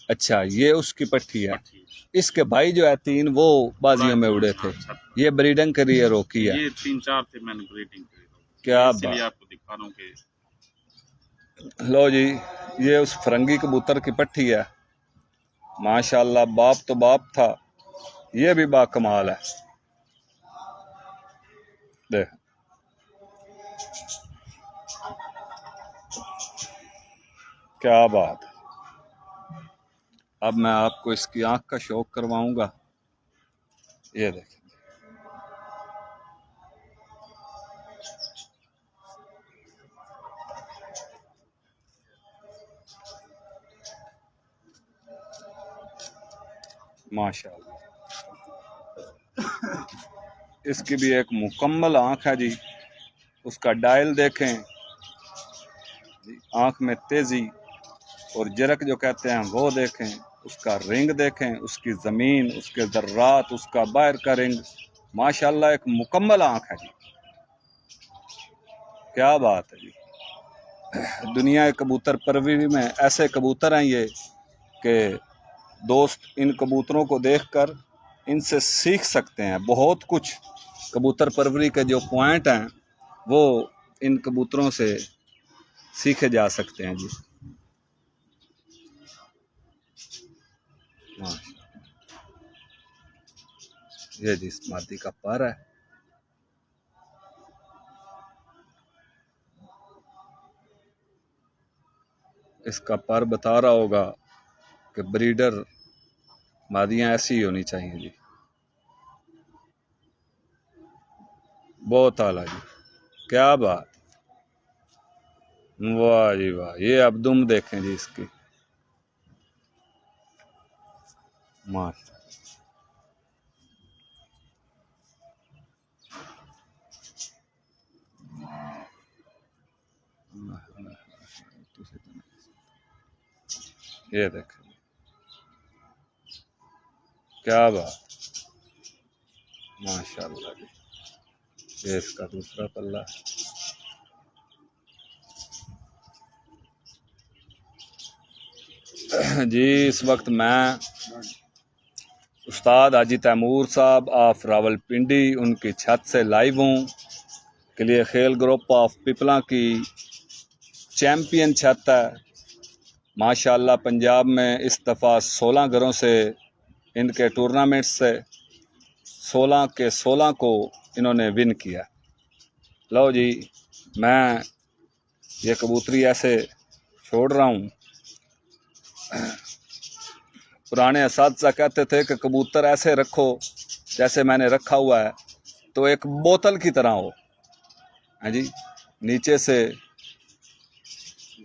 अच्छा, ये उसकी पट्टी है। पट्टी। इसके भाई जो है 3 वो बाजियों में उड़े थे। ये ब्रीडिंग के लिए रोकी है। ये 3-4 थे, मैंने ब्रीडिंग की। क्या इसलिए बात। आपको दिखा रहा हूँ कि लो जी, ये उस फरंगी कबूतर की पट्टी है। माशाल्लाह बाप तो बाप था, ये भी बाकमाल है। देख क्या बात है। अब मैं आपको इसकी आंख का शौक करवाऊंगा। ये देखें, माशाल्लाह। इसकी भी एक मुकम्मल आंख है जी। उसका डायल देखें, आंख में तेजी और जरक जो कहते हैं वो देखें। उसका रिंग देखें, उसकी ज़मीन, उसके ज़र्रात, उसका बाहर का रिंग। माशाल्लाह एक मुकम्मल आंख है जी। क्या बात है जी। दुनिया कबूतर परवरी में ऐसे कबूतर हैं ये कि दोस्त इन कबूतरों को देखकर इनसे सीख सकते हैं बहुत कुछ। कबूतर परवरी के जो पॉइंट हैं वो इन कबूतरों से सीखे जा सकते हैं जी। ये जी इस मादी का पर है। इसका पर बता रहा होगा कि ब्रीडर मादियाँ ऐसी ही होनी चाहिए जी। बहुत आला जी, क्या बात, वाह जी वाह। ये अब दुम देखें जी इसकी, माशा। ये देखें, क्या बात, माशाल्लाह जी। ये इसका दूसरा पल्ला है। जी इस वक्त मैं उस्ताद हाजी तैमूर साहब ऑफ रावलपिंडी उनकी छत से लाइव हूँ। क्लियर खेल ग्रुप ऑफ पिपला की चैम्पियन छत है माशाल्लाह। पंजाब में इस दफ़ा 16 घरों से इनके टूर्नामेंट से 16 के 16 को इन्होंने विन किया। लो जी, मैं ये कबूतरी ऐसे छोड़ रहा हूँ। पुराने असातिज़ा कहते थे कि कबूतर ऐसे रखो जैसे मैंने रखा हुआ है, तो एक बोतल की तरह हो, है जी, नीचे से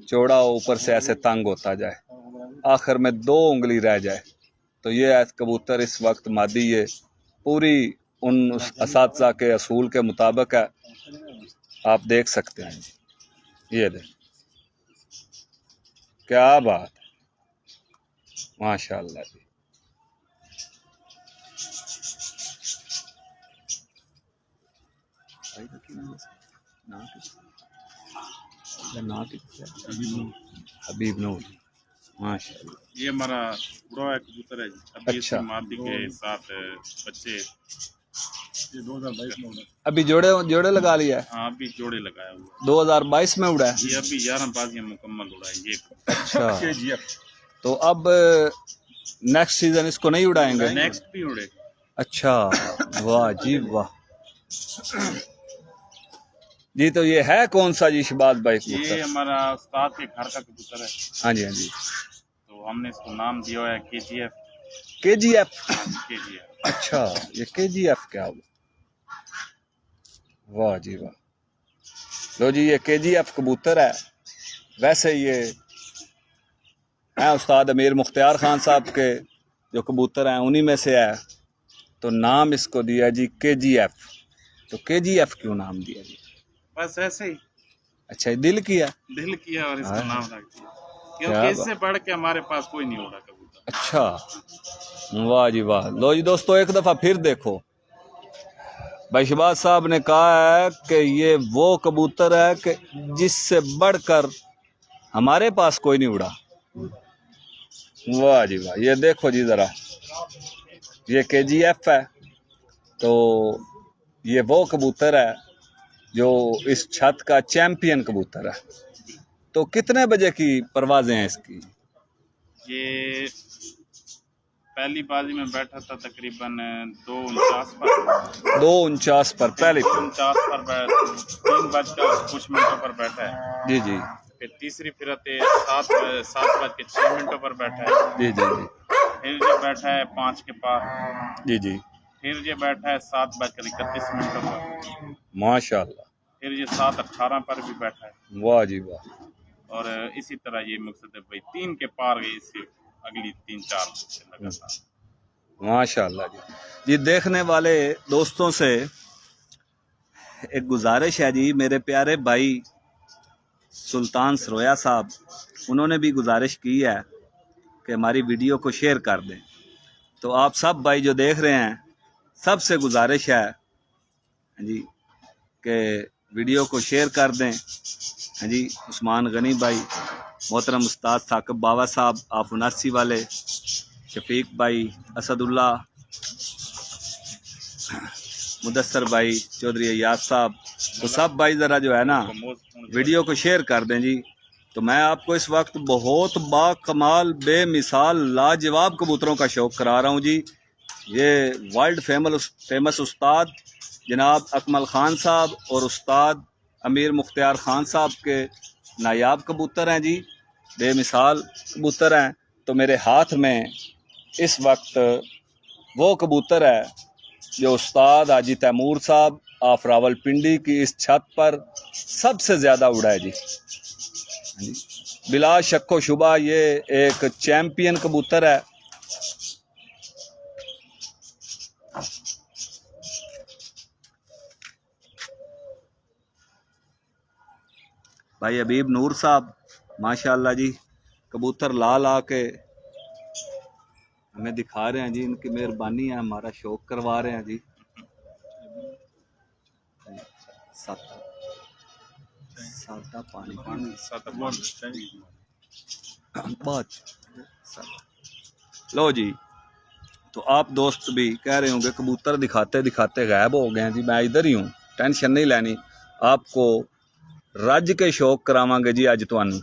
चौड़ा हो, ऊपर से ऐसे तंग होता जाए, आखिर में 2 उंगली रह जाए। तो ये कबूतर इस वक्त मादी ये पूरी उन असातिज़ा के असूल के मुताबिक है, आप देख सकते हैं। ये देख, क्या बात, माशाल्लाह जी। हबीब नूर, माशाल्लाह। ये हमारा बुरा कबूतर है जी। अभी अच्छा। इसकी मादी के साथ बच्चे, ये 2022 में उड़ा। अभी जोड़े लगा लिया है। हाँ अभी जोड़े लगाया हुआ 2022 में उड़ा है। है। ये अभी 11 बाजियां मुकम्मल उड़ा है ये। अच्छा, KGF तो अब नेक्स्ट सीजन इसको नहीं उड़ाएंगे? नेक्स्ट भी उड़ेगा। अच्छा, वाह जी वाह जी। तो ये है कौन सा जी शहबाज भाई ये कबूतर? हमारा उस्ताद के घर का कबूतर है। हाँ जी, हाँ जी। तो हमने इसको नाम दिया है KGF। KGF। KGF। अच्छा, ये KGF क्या हुआ? वाह जी वाह। लो जी, ये KGF कबूतर है। वैसे ये है उस्ताद अमीर मुख्तियार खान साहब के जो कबूतर हैं उन्हीं में से है, तो नाम इसको दिया जी KGF। तो KGF क्यों नाम दिया जी? बस ऐसे ही अच्छा, ये दिल किया? दिल किया और इसका हाँ। नाम रख दिया, क्या क्योंकि बात। इससे बढ़ के हमारे पास कोई नहीं उड़ा कबूतर। अच्छा, वाह जी वाह। लो जी दोस्तों, एक दफ़ा फिर देखो, भाई शहबाज साहब ने कहा है कि ये वो कबूतर है कि जिससे बढ़कर हमारे पास कोई नहीं उड़ा। वाह जी वाह। ये देखो जी ज़रा, ये KGF है। तो ये वो कबूतर है जो इस छत का चैम्पियन कबूतर है। तो कितने बजे की परवाज़ें हैं इसकी? ये पहली बाजी में बैठा था तकरीबन 2:49 पर। 2:49 पर पहली? 2:49 पर 3:00 कुछ बैठा है। जी जी। फिर तीसरी फिरते 7:06 पर बैठा है। जी जी जी। फिर जो बैठा है 5 के पार। जी जी। फिर जो बैठा है 7:31 पर। माशाल्लाह। फिर ये 7:18 पर भी बैठा है। वाह जी वाह। और इसी तरह ये मकसद है भाई 3 के पार गई, इससे अगली 3-4 लगातार। माशाल्लाह जी। जी देखने वाले दोस्तों से एक गुजारिश है जी, मेरे प्यारे भाई सुल्तान सरोया साहब, उन्होंने भी गुजारिश की है कि हमारी वीडियो को शेयर कर दें। तो आप सब भाई जो देख रहे हैं, सबसे गुजारिश है जी कि वीडियो को शेयर कर दें। हाँ जी, उस्मान गनी भाई, मोहतरम उस्ताद साकिब बाबा साहब आप 79 वाले, शफीक भाई, असदुल्ला, मुदस्सर भाई, चौधरी अय्याज साहब, तो सब भाई ज़रा जो है ना वीडियो को शेयर कर दें जी। तो मैं आपको इस वक्त बहुत बाकमाल बेमिसाल लाजवाब कबूतरों का शौक़ करा रहा हूँ जी। ये वर्ल्ड फेमस उस्ताद जनाब अकमल ख़ान साहब और उस्ताद अमीर मुख्तियार ख़ान साहब के नायाब कबूतर हैं जी। बेमिसाल कबूतर हैं। तो मेरे हाथ में इस वक्त वो कबूतर है जो उस्ताद हाजी तैमूर साहब ऑफ रावलपिंडी की इस छत पर सबसे ज़्यादा उड़ा है जी। बिला शक्को शुबा ये एक चैम्पियन कबूतर है। भाई हबीब नूर साहब माशाल्लाह जी कबूतर ला ला के हमें दिखा रहे हैं जी, इनकी मेहरबानी है, हमारा शौक करवा रहे हैं जी। सादा पानी बहुत लो जी। तो आप दोस्त भी कह रहे होंगे कबूतर दिखाते दिखाते गायब हो गए हैं जी। मैं इधर ही हूँ, टेंशन नहीं लेनी, आपको रज के शौक करावांगे जी। अज तुहानू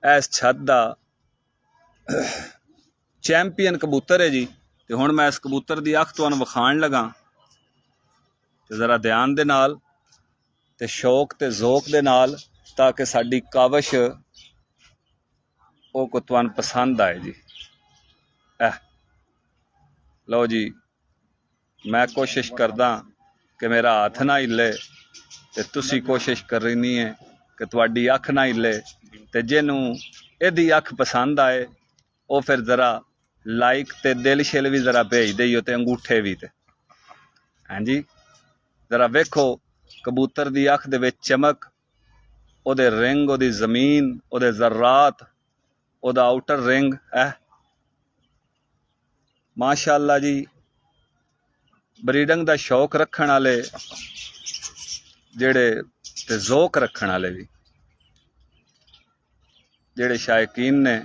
इस छत दा चैंपियन कबूतर है जी। तो हुण मैं इस कबूतर दी अख तुहानू विखाण लगा, तो ज़रा ध्यान दे नाल ते शौक ते ज़ोक दे नाल, ताकि साडी काविश वो को तुहानू पसंद आए जी। लो जी, मैं कोशिश करदा कि मेरा हाथ ना हिले, ते तुसी कोशिश करनी है कि तुहाडी अख ना हिले। ते जिन्नू इहदी अख पसंद आए वो फिर ज़रा लाइक ते दिल शिल भी ज़रा भेज देइयो ते अंगूठे भी। ते हाँ जी, ज़रा वेखो कबूतर दी अख दे विच चमक, ओदे रिंग, ओदी ज़मीन, ओदे ज़र्रात, ओदा आउटर रिंग है माशाअल्लाह जी। ब्रीडिंग दा शौक रखण वाले जेड़े ते ज़ौक रखण वाले भी जेड़े शायकीन ने,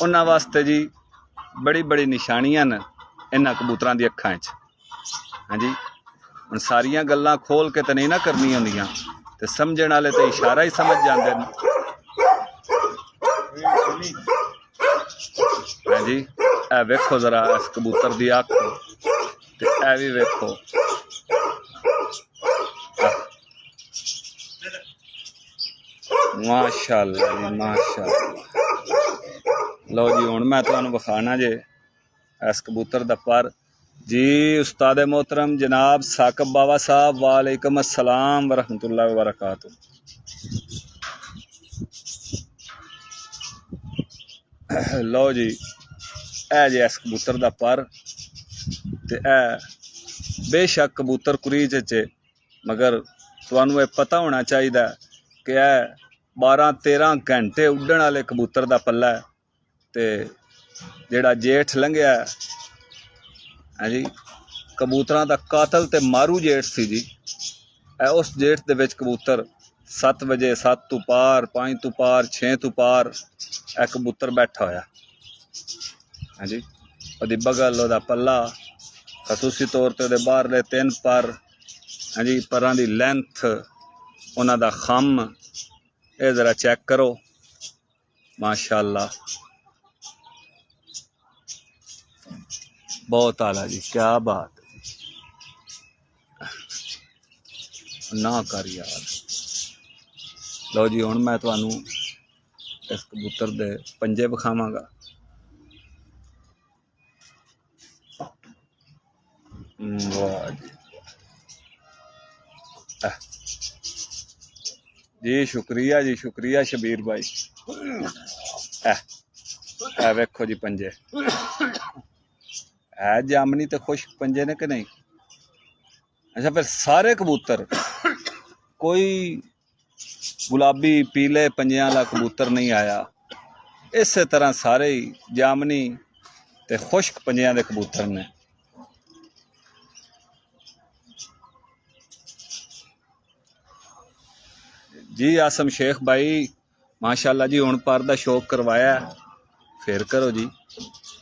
उन्हां वास्ते जी बड़ी बड़ी निशानियां न इन्हां कबूतरां दी अखां च। हाँ जी, हुण सारियां गल्लां खोल के तो नहीं ना करनी होंदियां, ते समझण वाले तो इशारा ही समझ जांदे न। हाँ जी, ए वेखो जरा इस कबूतर दी अख, ते ए भी वेखो। माशाअल्लाह जी माशाअल्लाह। लो जी, हुण मैं तुहानू विखाना जे इस कबूतर दा पर जी। उस्ताद मोहतरम जनाब साकब बाबा साहब, वालेकुम अस्सलाम वरहमतुल्लाहि वबरकातुहू। लो जी, ए जे इस कबूतर दा पर, ते ए बेशक कबूतर कुरीज च, मगर तुहानू ये पता होना चाहिए कि ए 12-13 घंटे उड्डण वाले कबूतर दा पल्ला है। ते जेड़ा जेठ लंघिया है जी, कबूतरां दा कातल ते मारू जेठ सी जी। उस जेठ दे विच कबूतर 7 बजे 7 तो पार, 5 तो पार, 6 तो पार ए कबूतर बैठा होया। हाँ जी, ओदी बगल, ओदा पल्ला, खसूसी तौर ते ओदे बाहरले 3 पर, हाँ जी, परां दी लेंथ, उन्हां दा खम, ये जरा चेक करो माशाअल्लाह, बहुत आला जी, क्या बात ना कर यार। लो जी, हुण मैं तुहानू इस कबूतर दे पंजे विखावांगा। वाह जी, शुक्रिया जी, शुक्रिया शबीर भाई। ए वेखो जी पंजे, है जामनी तो खुश्क पंजे ने कि नहीं? अच्छा, फिर सारे कबूतर, कोई गुलाबी पीले पंजियां वाला कबूतर नहीं आया। इस तरह सारे ही जामनी ते खुश्क पंजियां दे कबूतर ने। जी आसम शेख भाई माशाअल्लाह जी, हुण पर दा शौक करवाया, फिर करो जी,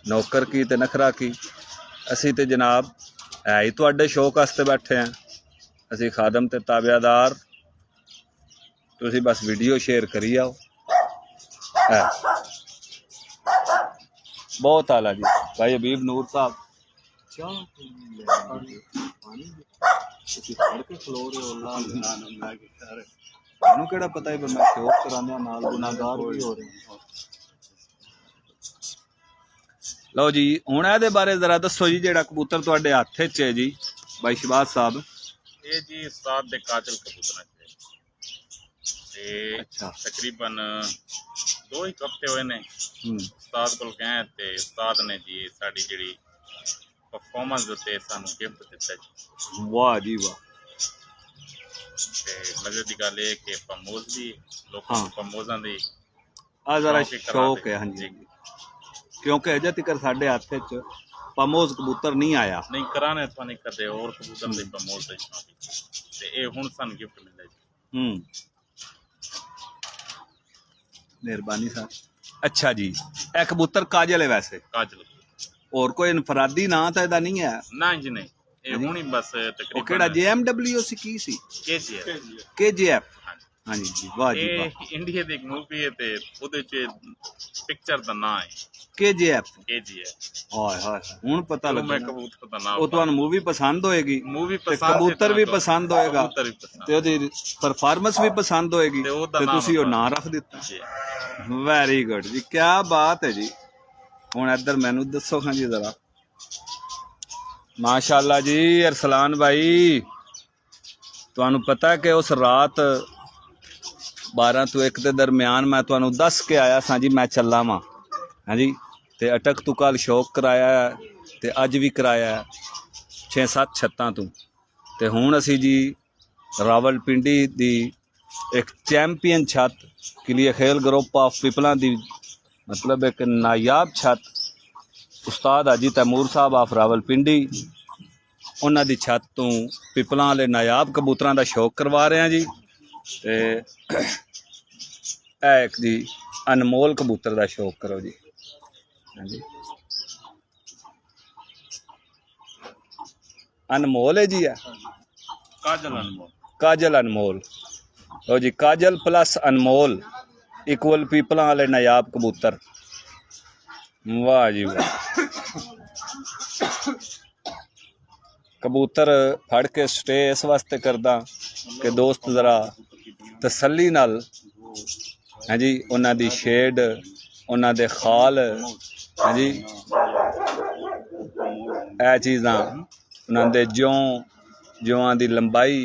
नौकर की ते नखरा की। असी ते जनाब है ही तुहाडे शौक वास्ते बैठे हैं, असी खादम ते ताबियादार, तुसी बस वीडियो शेयर करी आओ। बहुत आला जी भाई हबीब नूर साहब। ਮੈਨੂੰ ਕਿਹੜਾ ਪਤਾ ਹੈ ਵੀ ਮੈਂ ਸ਼ੌਕ ਕਰਾਉਂਦਾ ਨਾਲ ਗੁਨਾਹਗਾਰ ਵੀ ਹੋ ਰਹੇ ਹਾਂ। ਲਓ ਜੀ ਹੁਣ ਇਹਦੇ ਬਾਰੇ ਜ਼ਰਾ ਦੱਸੋ ਜੀ, ਜਿਹੜਾ ਕਬੂਤਰ ਤੁਹਾਡੇ ਹੱਥ 'ਚ ਹੈ ਜੀ ਬਾਈ ਸ਼ਹਬਾਜ਼ ਸਾਹਿਬ, ਇਹ ਜੀ ਉਸਤਾਦ ਦੇ ਕਾਜਲ ਕਬੂਤਰਾਂ ਤੇ ਅੱਛਾ। ਤਕਰੀਬਨ 2 ਹੀ ਹਫ਼ਤੇ ਹੋਏ ਨੇ ਉਸਤਾਦ ਕੋਲ ਗਏ ਤੇ ਉਸਤਾਦ ਨੇ ਜੀ ਸਾਡੀ ਜਿਹੜੀ ਪਰਫਾਰਮੈਂਸ ਦੇ ਉੱਤੇ ਸਾਨੂੰ ਗਿਫਟ ਦਿੱਤਾ ਜੀ। ਵਾਹ ਜੀ ਵਾਹ। ਤੇ ਮਜ਼ੇ ਦੀ ਗੱਲ ਇਹ ਕਿ ਪਮੋਜ਼ ਵੀ ਲੋਕਾਂ ਨੂੰ ਪਮੋਜ਼ਾਂ ਦੀ ਆ ਜ਼ਰਾ ਸ਼ੌਕ ਹੈ। ਹਾਂਜੀ ਕਿਉਂਕਿ ਅਜੇ ਤੱਕ ਸਾਡੇ ਹੱਥ 'ਚ ਪਮੋਜ਼ ਕਬੂਤਰ ਨਹੀਂ ਆਇਆ। ਨਹੀਂ ਕਰਾਣੇ ਤਾਂ ਨਹੀਂ ਕਰਦੇ ਹੋਰ ਕਬੂਤਰ ਦੇ ਪਮੋਜ਼ ਦੇ ਸ਼ੌਕ ਤੇ ਇਹ ਹੁਣ ਸਾਨੂੰ ਗਿਫਟ ਮਿਲਿਆ ਜੀ। ਮਿਹਰਬਾਨੀ ਸਾਹਿਬ। ਅੱਛਾ ਜੀ ਇਹ ਕਬੂਤਰ ਕਾਜਲ ਹੈ ਵੈਸੇ, ਕਾਜਲ ਹੋਰ ਕੋਈ ਇਨਫਰਾਦੀ ਨਾਂ ਤਾਂ ਇਹਦਾ ਨਹੀਂ ਹੈ? ਨਾ ਜੀ ਨਹੀਂ, ਇਹ ਹੁਣ ਹੀ ਬਸ ਉਹ ਕਿਹੜਾ JMW ਸੀ ਕੀ ਸੀ? KGF। ਹਾਂਜੀ ਜੀ ਵਾਹ ਜੀ ਵਾਹ। ਇਹ ਇੰਡੀਆ ਦੀ ਇੱਕ ਮੂਵੀ ਹੈ ਤੇ ਉਹਦੇ ਚ ਪਿਕਚਰ ਦਾ ਨਾਮ ਹੈ KGF। ਹਾਏ ਹਾਏ ਹੁਣ ਪਤਾ ਲੱਗਾ। ਕਬੂਤਰ ਦਾ ਨਾਮ ਉਹ ਤੁਹਾਨੂੰ ਮੂਵੀ ਪਸੰਦ ਹੋਏਗੀ, ਮੂਵੀ ਤੇ ਕਬੂਤਰ ਵੀ ਪਸੰਦ ਹੋਏਗਾ ਤੇ ਉਹਦੀ ਪਰਫਾਰਮੈਂਸ ਵੀ ਪਸੰਦ ਹੋਏਗੀ ਤੇ ਤੁਸੀਂ ਉਹ ਨਾਂ ਰੱਖ ਦਿੱਤਾ। ਵੈਰੀ ਗੁੱਡ ਜੀ, ਕੀ ਬਾਤ ਹੈ ਜੀ। ਹੁਣ ਇੱਧਰ ਮੈਨੂੰ ਦੱਸੋ ਖਾਂ ਜੀ ਜ਼ਰਾ। ਮਾਸ਼ਾਅੱਲਾ ਜੀ ਅਰਸਲਾਨ ਭਾਈ, ਤੁਹਾਨੂੰ ਪਤਾ ਕਿ ਉਸ ਰਾਤ 12 ਤੋਂ 1 ਦੇ ਦਰਮਿਆਨ ਮੈਂ ਤੁਹਾਨੂੰ ਦੱਸ ਕੇ ਆਇਆ ਸਾਂ ਜੀ ਮੈਂ ਚੱਲਾ ਵਾਂ। ਹਾਂਜੀ ਤੇ ਅਟਕ ਤੋਂ ਕੱਲ ਸ਼ੌਕ ਕਰਾਇਆ ਤੇ ਅੱਜ ਵੀ ਕਰਾਇਆ 6-7 ਛੱਤਾਂ ਤੋਂ। ਤੇ ਹੁਣ ਅਸੀਂ ਜੀ ਰਾਵਲਪਿੰਡੀ ਦੀ ਇੱਕ ਚੈਂਪੀਅਨ ਛੱਤ ਕਿਲੀਏ ਖੇਲ ਗਰੁੱਪ ਆਫ ਪੀਪਲਾਂ ਦੀ मतलब एक नायाब छत उस्ताद हाजी तैमूर साहब आफ रावलपिंडी उन्हां दी छत तो पिपलां वाले नायाब कबूतरां दा शौक करवा रहे हैं जी। ते एक जी अनमोल कबूतर दा शौक करो जी। हाँ जी अनमोल है जी है काजल अनमोल। लो जी काजल प्लस अनमोल इक्वल पीपलों वाले नायाब कबूतर। वाह जी वाह। कबूतर फड़ के स्टे इस वास्ते करदा कि दोस्त जरा तसल्ली नाल है जी उन्हां दी शेड उन्हां दे खाल है जी ए चीज़ां उन्हां दे जोआं दी लंबाई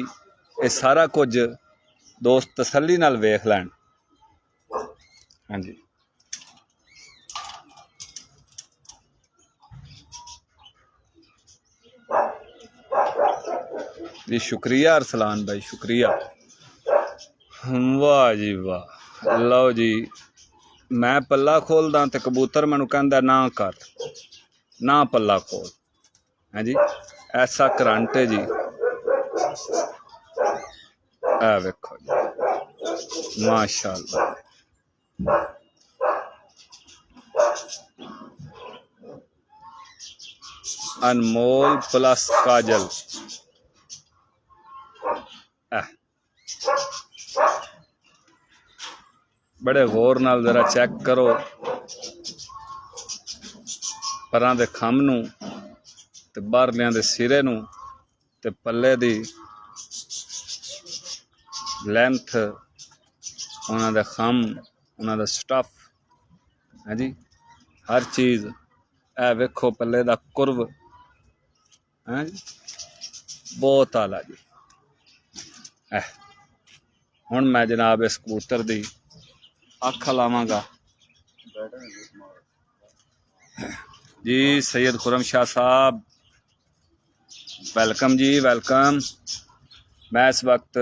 ये सारा कुछ दोस्त तसल्ली नाल वेख लैण। हाँ जी जी शुक्रिया अरसलान भाई शुक्रिया। वाह जी वाह। लो जी मैं पल्ला खोलदा तो कबूतर मैनू कहंदा ना कर ना पल्ला खोल। हाँ जी ऐसा करंट है जी। आ वेखो जी माशाअल्लाह। अनमोल प्लस काजल बड़े गौर नाल जरा चेक करो परां दे खम नूं ते बाहरलियां दे सिरे नूं ते पल्ले दी लेंथ उन्हां दे खम उन्हां दा स्टफ है जी हर चीज़ ए वेखो पल्ले दा कुर्व है जी बहुत आला जी। हुण मैं जनाब इस कबूतर दी अख लावांगा जी। सैयद खुरम शाह साहब वेलकम जी वेलकम। मैं इस वक्त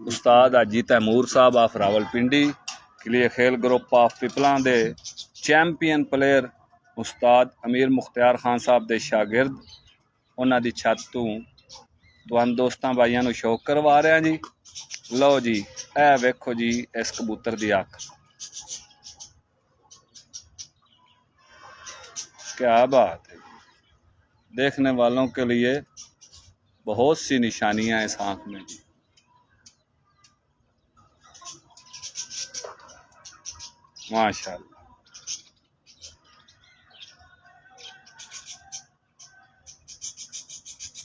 उस्ताद हाजी तैमूर साहब आफ रावलपिंडी किलिए खेल ग्रुप ऑफ पिपलां दे चैंपियन प्लेयर उस्ताद अमीर मुख्तियार खान साहब दे शागिर्द उन्हां दी छत तों तुहानूं दोस्तां भाइयां नूं शौक करवा रहे हैं जी। लो जी ए वेखो जी इस कबूतर दी अख क्या बात है। देखने वालों के लिए बहुत सी निशानियां इस आँख में जी। माशाअल्लाह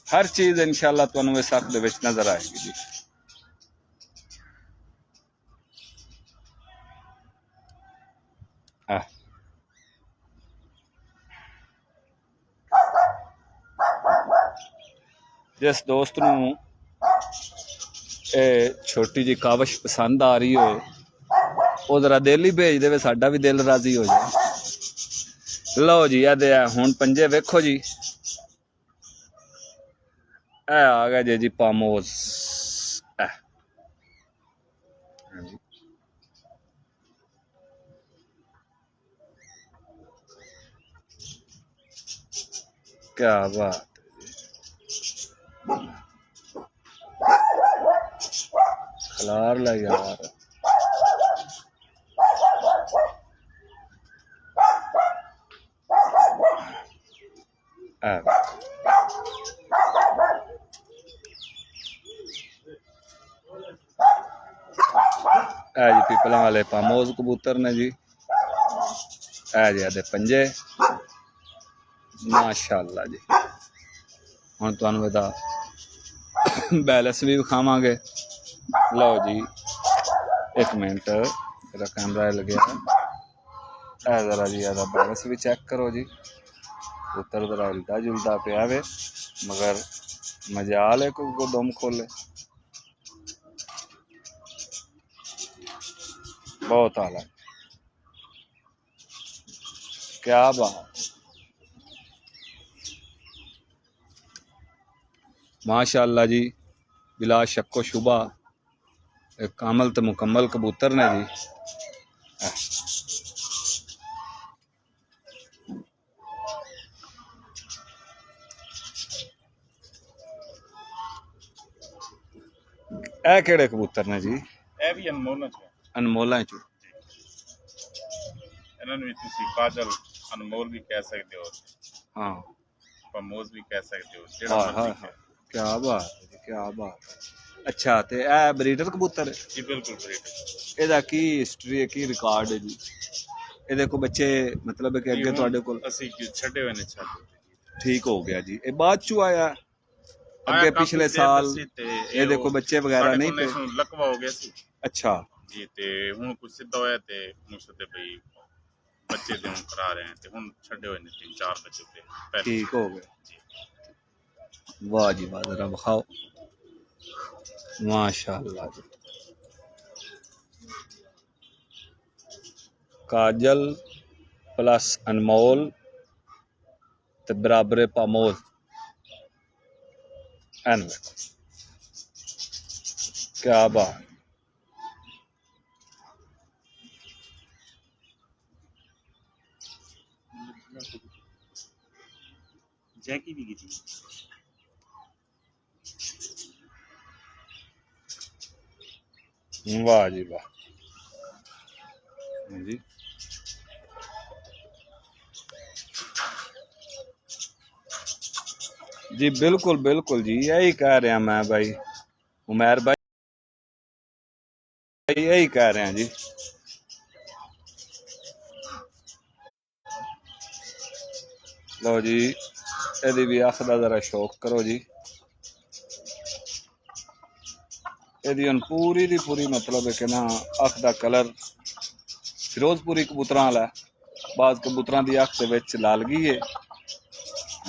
हर चीज़ इंशाअल्लाह तुहानूं इस अख दे विच नज़र आएगी जी। जिस दोस्त नूं ਇਹ ਛੋਟੀ ਜੀ ਕਾਵਸ਼ ਪਸੰਦ ਆ ਰਹੀ ਹੋਏ ਉਹ ਜ਼ਰਾ ਦਿਲ ਹੀ ਭੇਜ ਦੇਵੇ, ਸਾਡਾ ਵੀ ਦਿਲ ਰਾਜ਼ੀ ਹੋ ਜਾਏ। ਲਓ ਜੀ ਇਹਦੇ ਆ ਹੁਣ ਪੰਜੇ ਵੇਖੋ ਜੀ, ਇਹ ਆ ਗਿਆ ਜੀ ਪਾਮੋਜ਼। क्या बात, खलार ला यार। जी पीपलों वाले पामोज कबूतर ने जी, जी आदे पंजे माशाअल्लाह जी। हुण तुहानूं इहदा बैलेंस भी विखावांगे। लो जी एक मिनट, मेरा कैमरा लगे जरा जी इहदा बैलेंस भी चेक करो जी। कबूतर जरा हिलदा जुलदा पिया वे, मगर मजाल है कोई दम खोले। बहुत आला, क्या बात, माशाअल्लाह जी। बिला शक्को शुबा एक कामल तो मुकम्मल कबूतर ने जी। ए केड़े कबूतर ने जी? ਇਹ ਵੀ ਅਨਮੋਲ ਚ अनमोलों चो। ਇਹਨਾਂ ਨੂੰ ਵੀ ਤੁਸੀਂ ਕਾਜਲ ਅਨਮੋਲ ਵੀ ਕਹਿ ਸਕਦੇ ਹੋ, हाँ ਪਮੋਜ਼ ਵੀ ਕਹਿ ਸਕਦੇ ਹੋ, ਜਿਹੜਾ हाँ हाँ ਮਰਜ਼ੀ हाँ, क्या बात है जी, क्या बात है। अच्छा तो ए ब्रीडर कबूतर है, ਜੀ ਬਿਲਕੁਲ ਬਰੀਡ। ਇਹਦਾ ਕੀ ਹਿਸਟਰੀ ਹੈ, ਕੀ ਰਿਕਾਰਡ ਹੈ ਜੀ? ਇਹਦੇ ਕੋ ਬੱਚੇ ਮਤਲਬ ਹੈ ਕਿ ਅੱਗੇ ਤੁਹਾਡੇ ਕੋਲ ਅਸੀਂ ਛੱਡੇ ਹੋਏ ਨੇ ਛੱਡ ਠੀਕ ਹੋ ਗਿਆ ਜੀ? ਇਹ ਬਾਅਦ ਚੋਂ ਆਇਆ ਅੱਗੇ ਪਿਛਲੇ ਸਾਲ ਇਹਦੇ ਕੋ ਬੱਚੇ ਵਗੈਰਾ ਨਹੀਂ ਪਏ? ਲਕਵਾ ਹੋ ਗਿਆ ਸੀ ਅੱਛਾ ਜੀ, ਤੇ ਹੁਣ ਕੁਝ ਸਿੱਧਾ ਹੋਇਆ ਤੇ ਮੁਸਤੇ ਬਈ ਬੱਚੇ ਦੇ ਹੁਣ ਕਰਾ ਰਹੇ ਤੇ ਹੁਣ ਛੱਡੇ ਹੋਏ ਨੇ 3-4 ਬੱਚੇ ਤੇ ਪਹਿਲੇ। ਠੀਕ ਹੋ ਗਿਆ ਜੀ, ਵਾਹ ਜੀ ਵਾਹ, ਜ਼ਰਾ ਵਿਖਾਓ माशाअल्लाह जी। काजल प्लस अनमोल ते बराबर पामोल, एन क्या बात। जैकी भी की वाह जी वाह जी। जी बिल्कुल बिल्कुल जी, यही कह रहा मैं भाई, उमैर भाई यही कह रहे हैं जी। लो जी यदि भी अख का जरा शौक करो जी। यदि पूरी दी पूरी मतलब है कि ना अख का कलर फिरोजपुरी कबूतर वाला है। बाद कबूतर की अख के लालगी है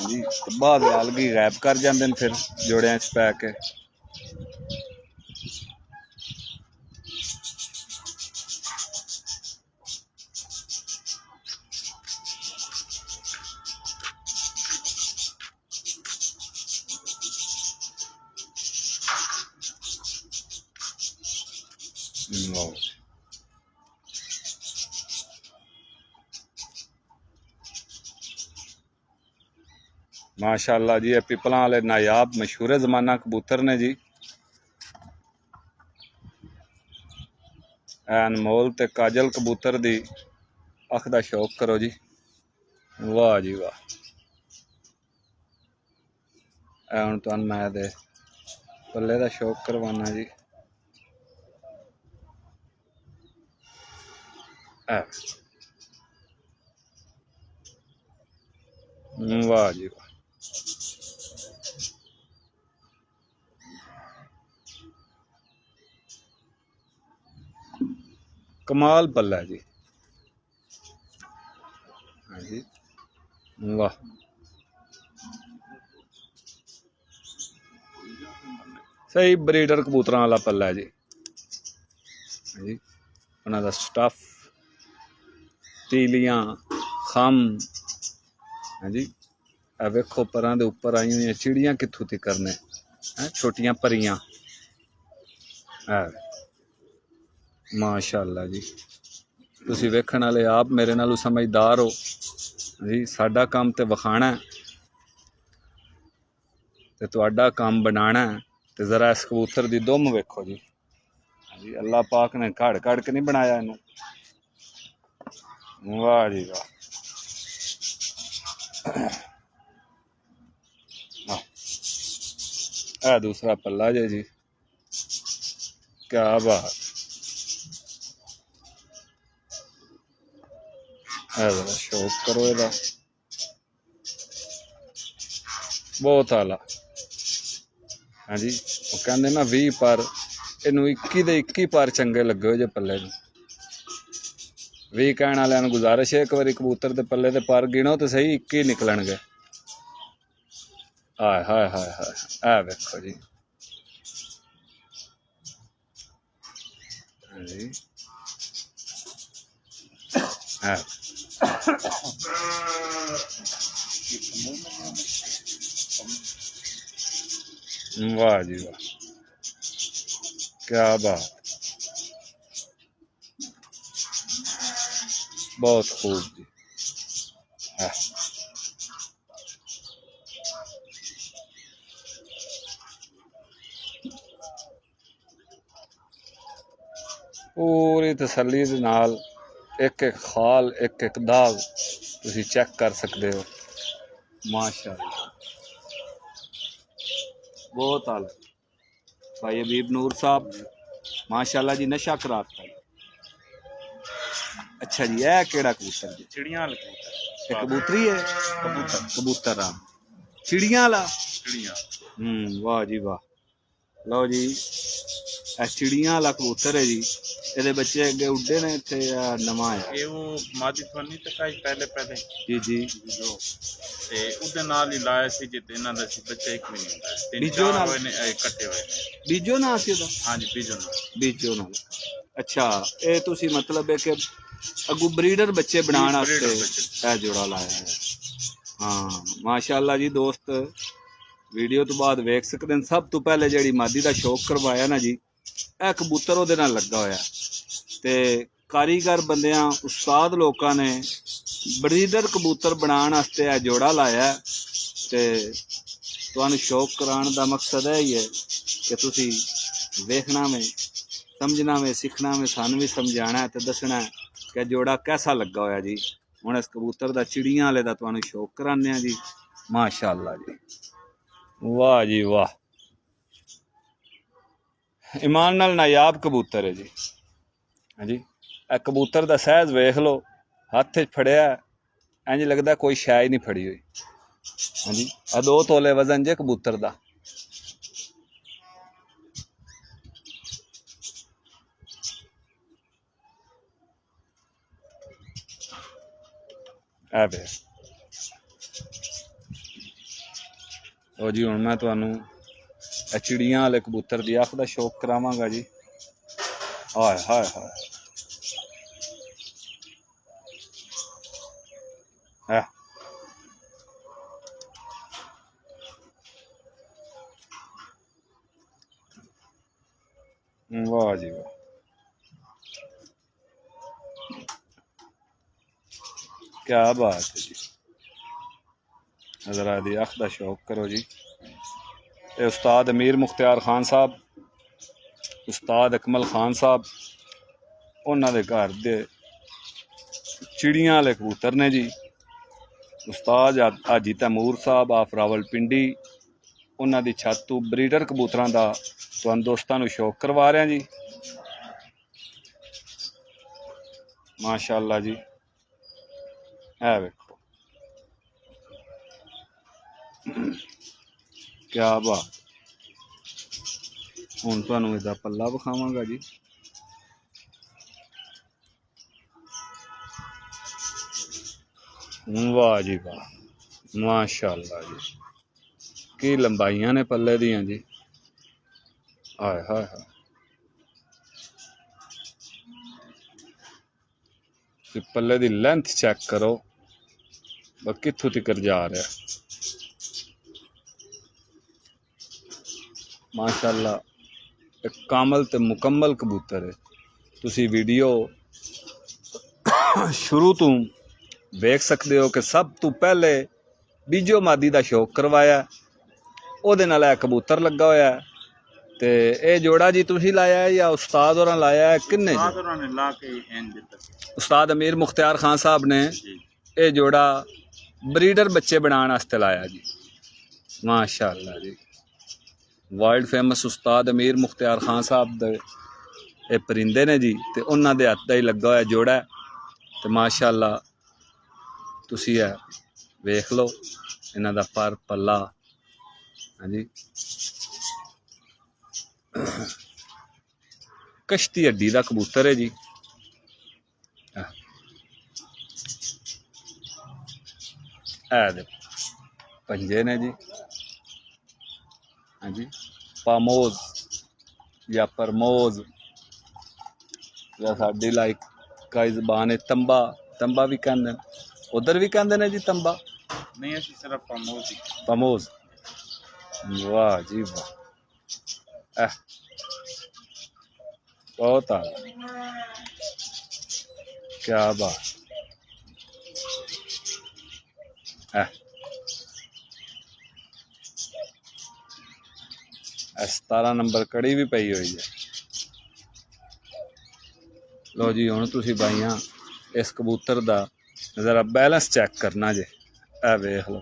जी, बाद लालगी गायब कर जाते हैं फिर जोड़िया च पै के। माशाअल्लाह जी, पिपलों वाले नायाब मशहूर जमाना कबूतर ने जी। अनमोल ते काजल कबूतर दी अख दा शौक करो जी, वाह जी वाह। हुण तुहानूं मैं दे पल्ले दा शौक करवाना जी। वाह जी वाह, कमाल पल्ला जी। हाँ जी वाह, सही ब्रीडर कबूतरां वाला पल्ला है जी। जी उन्हां दा स्टफ, तीलियां, खम है जी। ए वेखो परां दे उपर आई हुई चिड़ियां कित्थों तिकर ने, छोटियां परियां। माशाअल्लाह जी, तुसीं वेखण वाले आप मेरे नालों समझदार हो जी। साडा काम ते वखाणा है ते तुहाडा काम बनाना है। ते जरा इस कबूतर दी दुम वेखो जी। जी अल्लाह पाक ने घड़ घड़ के नहीं बनाया इनू। वाह जी वाह। दूसरा पल्ला जी, क्या बात। जरा शौक करो एदा, बहुत आला। हाँ जी, वो कहते ना 20 पर, इनू 21 दे 21 पर चंगे लगे हो जे पल्ले नूं। 20 कहण वालियां नूं गुजारिश है, एक बारी कबूतर दे पल्ले दे पर गिनो तो सही 21 निकलणगे। हाय हाय हाय हाय, ऐ वेखो जी। हाँ जी वाह जी वाह, क्या बात, बहुत खूब जी। पूरी तसल्ली दे नाल एक एक खाल, एक एक दाग तुसी चेक कर सकते हो। माशाअल्लाह, बहुत आला। भाई हबीब नूर साहब माशाअल्लाह जी, नशा कराता है। अच्छा जी, यह केड़ा कबूतर जी? चिड़ियां वाले कबूतर। कबूतरी है, कबूतर कबूतर हाँ, चिड़ियां वाला। चिड़ियां। वाह जी वाह। लो जी, चिड़ियां वाला कबूतर है जी। ਇਹਦੇ ਬੱਚੇ ਅੱਗੇ ਉੱਡੇ ਨੇ ਇੱਥੇ ਨਵਾਂ ਆਇਆ ਇਹ ਉਹ ਮਾਦੀ ਫਨੀ ਤੱਕ ਪਹਿਲੇ ਜੀ ਜੀ ਤੇ ਉਹਦੇ ਨਾਲ ਹੀ ਲਾਇਆ ਸੀ ਜਿੱਤੇ ਇਹਨਾਂ ਦਾ ਸੀ ਬੱਚਾ ਇੱਕ ਵੀ ਨਹੀਂ ਹੁੰਦਾ। ਬੀਜੋ ਨਾਲ ਹੋਏ ਨੇ ਇਕੱਠੇ ਹੋਏ ਨੇ। ਬੀਜੋ ਨਾਲ ਸੀ ਉਹਦਾ? ਹਾਂਜੀ ਬੀਜੋ ਨਾਲ। ਅੱਛਾ, ਇਹ ਤੁਸੀਂ ਮਤਲਬ ਹੈ ਕਿ ਅੱਗੂ ਬਰੀਡਰ ਬੱਚੇ ਬਣਾਉਣ ਵਾਸਤੇ ਇਹ ਜੋੜਾ ਲਾਇਆ ਹੈ। ਹਾਂ ਮਾਸ਼ਾਅੱਲਾ ਜੀ। ਦੋਸਤ ਵੀਡੀਓ ਤੋਂ ਬਾਅਦ ਵੇਖ ਸਕਦੇ ਨੇ। ਸਭ ਤੋਂ ਪਹਿਲੇ ਜਿਹੜੀ ਮਾਦੀ ਦਾ ਸ਼ੌਕ ਕਰਵਾਇਆ ਨਾ ਜੀ, ਇਹ ਕਬੂਤਰ ਉਹਦੇ ਨਾਲ ਲੱਗਾ ਹੋਇਆ ਤੇ ਕਾਰੀਗਰ ਬੰਦਿਆਂ, ਉਸਤਾਦ ਲੋਕਾਂ ਨੇ ਬਰੀਡਰ ਕਬੂਤਰ ਬਣਾਉਣ ਵਾਸਤੇ ਇਹ ਜੋੜਾ ਲਾਇਆ। ਤੇ ਤੁਹਾਨੂੰ ਸ਼ੌਕ ਕਰਾਉਣ ਦਾ ਮਕਸਦ ਇਹ ਹੀ ਹੈ ਕਿ ਤੁਸੀਂ ਵੇਖਣਾ ਵੇ, ਸਮਝਣਾ ਵੇ, ਸਿੱਖਣਾ ਵੇ, ਸਾਨੂੰ ਵੀ ਸਮਝਾਉਣਾ ਤੇ ਦੱਸਣਾ ਕਿ ਜੋੜਾ कैसा ਲੱਗਾ ਹੋਇਆ ਜੀ। ਹੁਣ ਇਸ ਕਬੂਤਰ ਦਾ चिड़ियां वाले ਦਾ ਤੁਹਾਨੂੰ ਸ਼ੌਕ ਕਰਾਉਂਦੇ ਆ ਜੀ। माशाअल्लाह जी, वाह जी वाह। ईमान नाल नायाब कबूतर है जी। हाँ जी, ए कबूतर दा सहज वेख लो, हथ फड़िया इंज लगता कोई शै ही नहीं फड़ी हुई। हाँ जी, 2 तोले वजन जे कबूतर दा। ओ जी, हुण मैं तुहानू चिड़ियां वाले कबूतर की अख का शौक करावांगा जी। हाय हाय हाय, वाह जी वाह, क्या बात है जी। जरा दी अख का शौक करो जी। ये उस्ताद अमीर मुख्तियार खान साहब, उस्ताद अकमल खान साहब, उन्होंने घर दे चिड़ियां वाले कबूतर ने जी। उस्ताद हाजी तैमूर साहब आफ रावलपिंडी, उन्होंने छत तू ब्रीडर कबूतरों का तुहानू दोस्तों नू शौक करवा रहे हैं जी। माशाअल्लाह जी, है वेखो क्या बात। हुण तुहानू इसदा पल्ला विखावांगा जी। वाह जी वाह, माशाअल्लाह जी, की लंबाइयां ने पल्ले दियां जी। हाय हाय हाय ते पल्ले दी लेंथ चेक करो ब कित्थों तिकर जा रहा है माशाल्लाह एक कामल ते मुकम्मल कबूतर है तुसी वीडियो शुरू तो देख सकते हो कि सब तो पहले बीजो मादी का शौक करवाया ਉਹਦੇ ਨਾਲ ਇਹ ਕਬੂਤਰ ਲੱਗਾ ਹੋਇਆ ਤੇ ਇਹ ਜੋੜਾ ਜੀ ਤੁਸੀਂ ਲਾਇਆ ਹੈ ਜਾਂ ਉਸਤਾਦ ਹੋਰਾਂ ਲਾਇਆ ਹੈ ਕਿੰਨੇ उस्ताद होरां ने ला के एंड दित्ता ਉਸਤਾਦ ਅਮੀਰ ਮੁਖਤਿਆਰ ਖਾਨ ਸਾਹਿਬ ਨੇ जी ਇਹ ਜੋੜਾ ਬਰੀਡਰ ਬੱਚੇ ਬਣਾਉਣ ਵਾਸਤੇ ਲਾਇਆ ਜੀ ਮਾਸ਼ਾਅੱਲਾ ਜੀ ਵਰਲਡ ਫੇਮਸ ਉਸਤਾਦ ਅਮੀਰ ਮੁਖਤਿਆਰ ਖਾਨ ਸਾਹਿਬ ਦੇ ਇਹ ਪਰਿੰਦੇ ਨੇ ਜੀ ਤੇ ਉਹਨਾਂ ਦੇ ਹੱਥ ਦਾ ਹੀ ਲੱਗਾ ਹੋਇਆ ਜੋੜਾ ਹੈ ਤੇ ਮਾਸ਼ਾਅੱਲਾ ਤੁਸੀਂ ਇਹ ਵੇਖ ਲਓ ਇਹਨਾਂ ਦਾ ਪਰ ਪੱਲਾ ਹਾਂਜੀ ਕਸ਼ਤੀ ਹੱਡੀ ਦਾ ਕਬੂਤਰ ਹੈ ਜੀ ਇਹ ਦੇ ਪੰਜੇ ਨੇ ਜੀ ਹਾਂਜੀ ਪਾਮੋਜ਼ ਜਾਂ ਪਰਮੋਜ਼ ਜਾਂ ਸਾਡੀ ਲਾਈਕ ਕਾਈ ਜ਼ਬਾਨ ਹੈ ਤੰਬਾ ਤੰਬਾ ਵੀ ਕਹਿੰਦੇ ਨੇ ਉਧਰ ਵੀ ਕਹਿੰਦੇ ਨੇ ਜੀ ਤੰਬਾ नहीं ऐसी सिर्फ पामोजी पामोज वाह जी वाह बहुत आ क्या बात 17 नंबर कड़ी भी पई हुई है लो जी हुण तुसीं बाइयां इस कबूतर दा जरा बैलेंस चेक करना जे ए वेख लो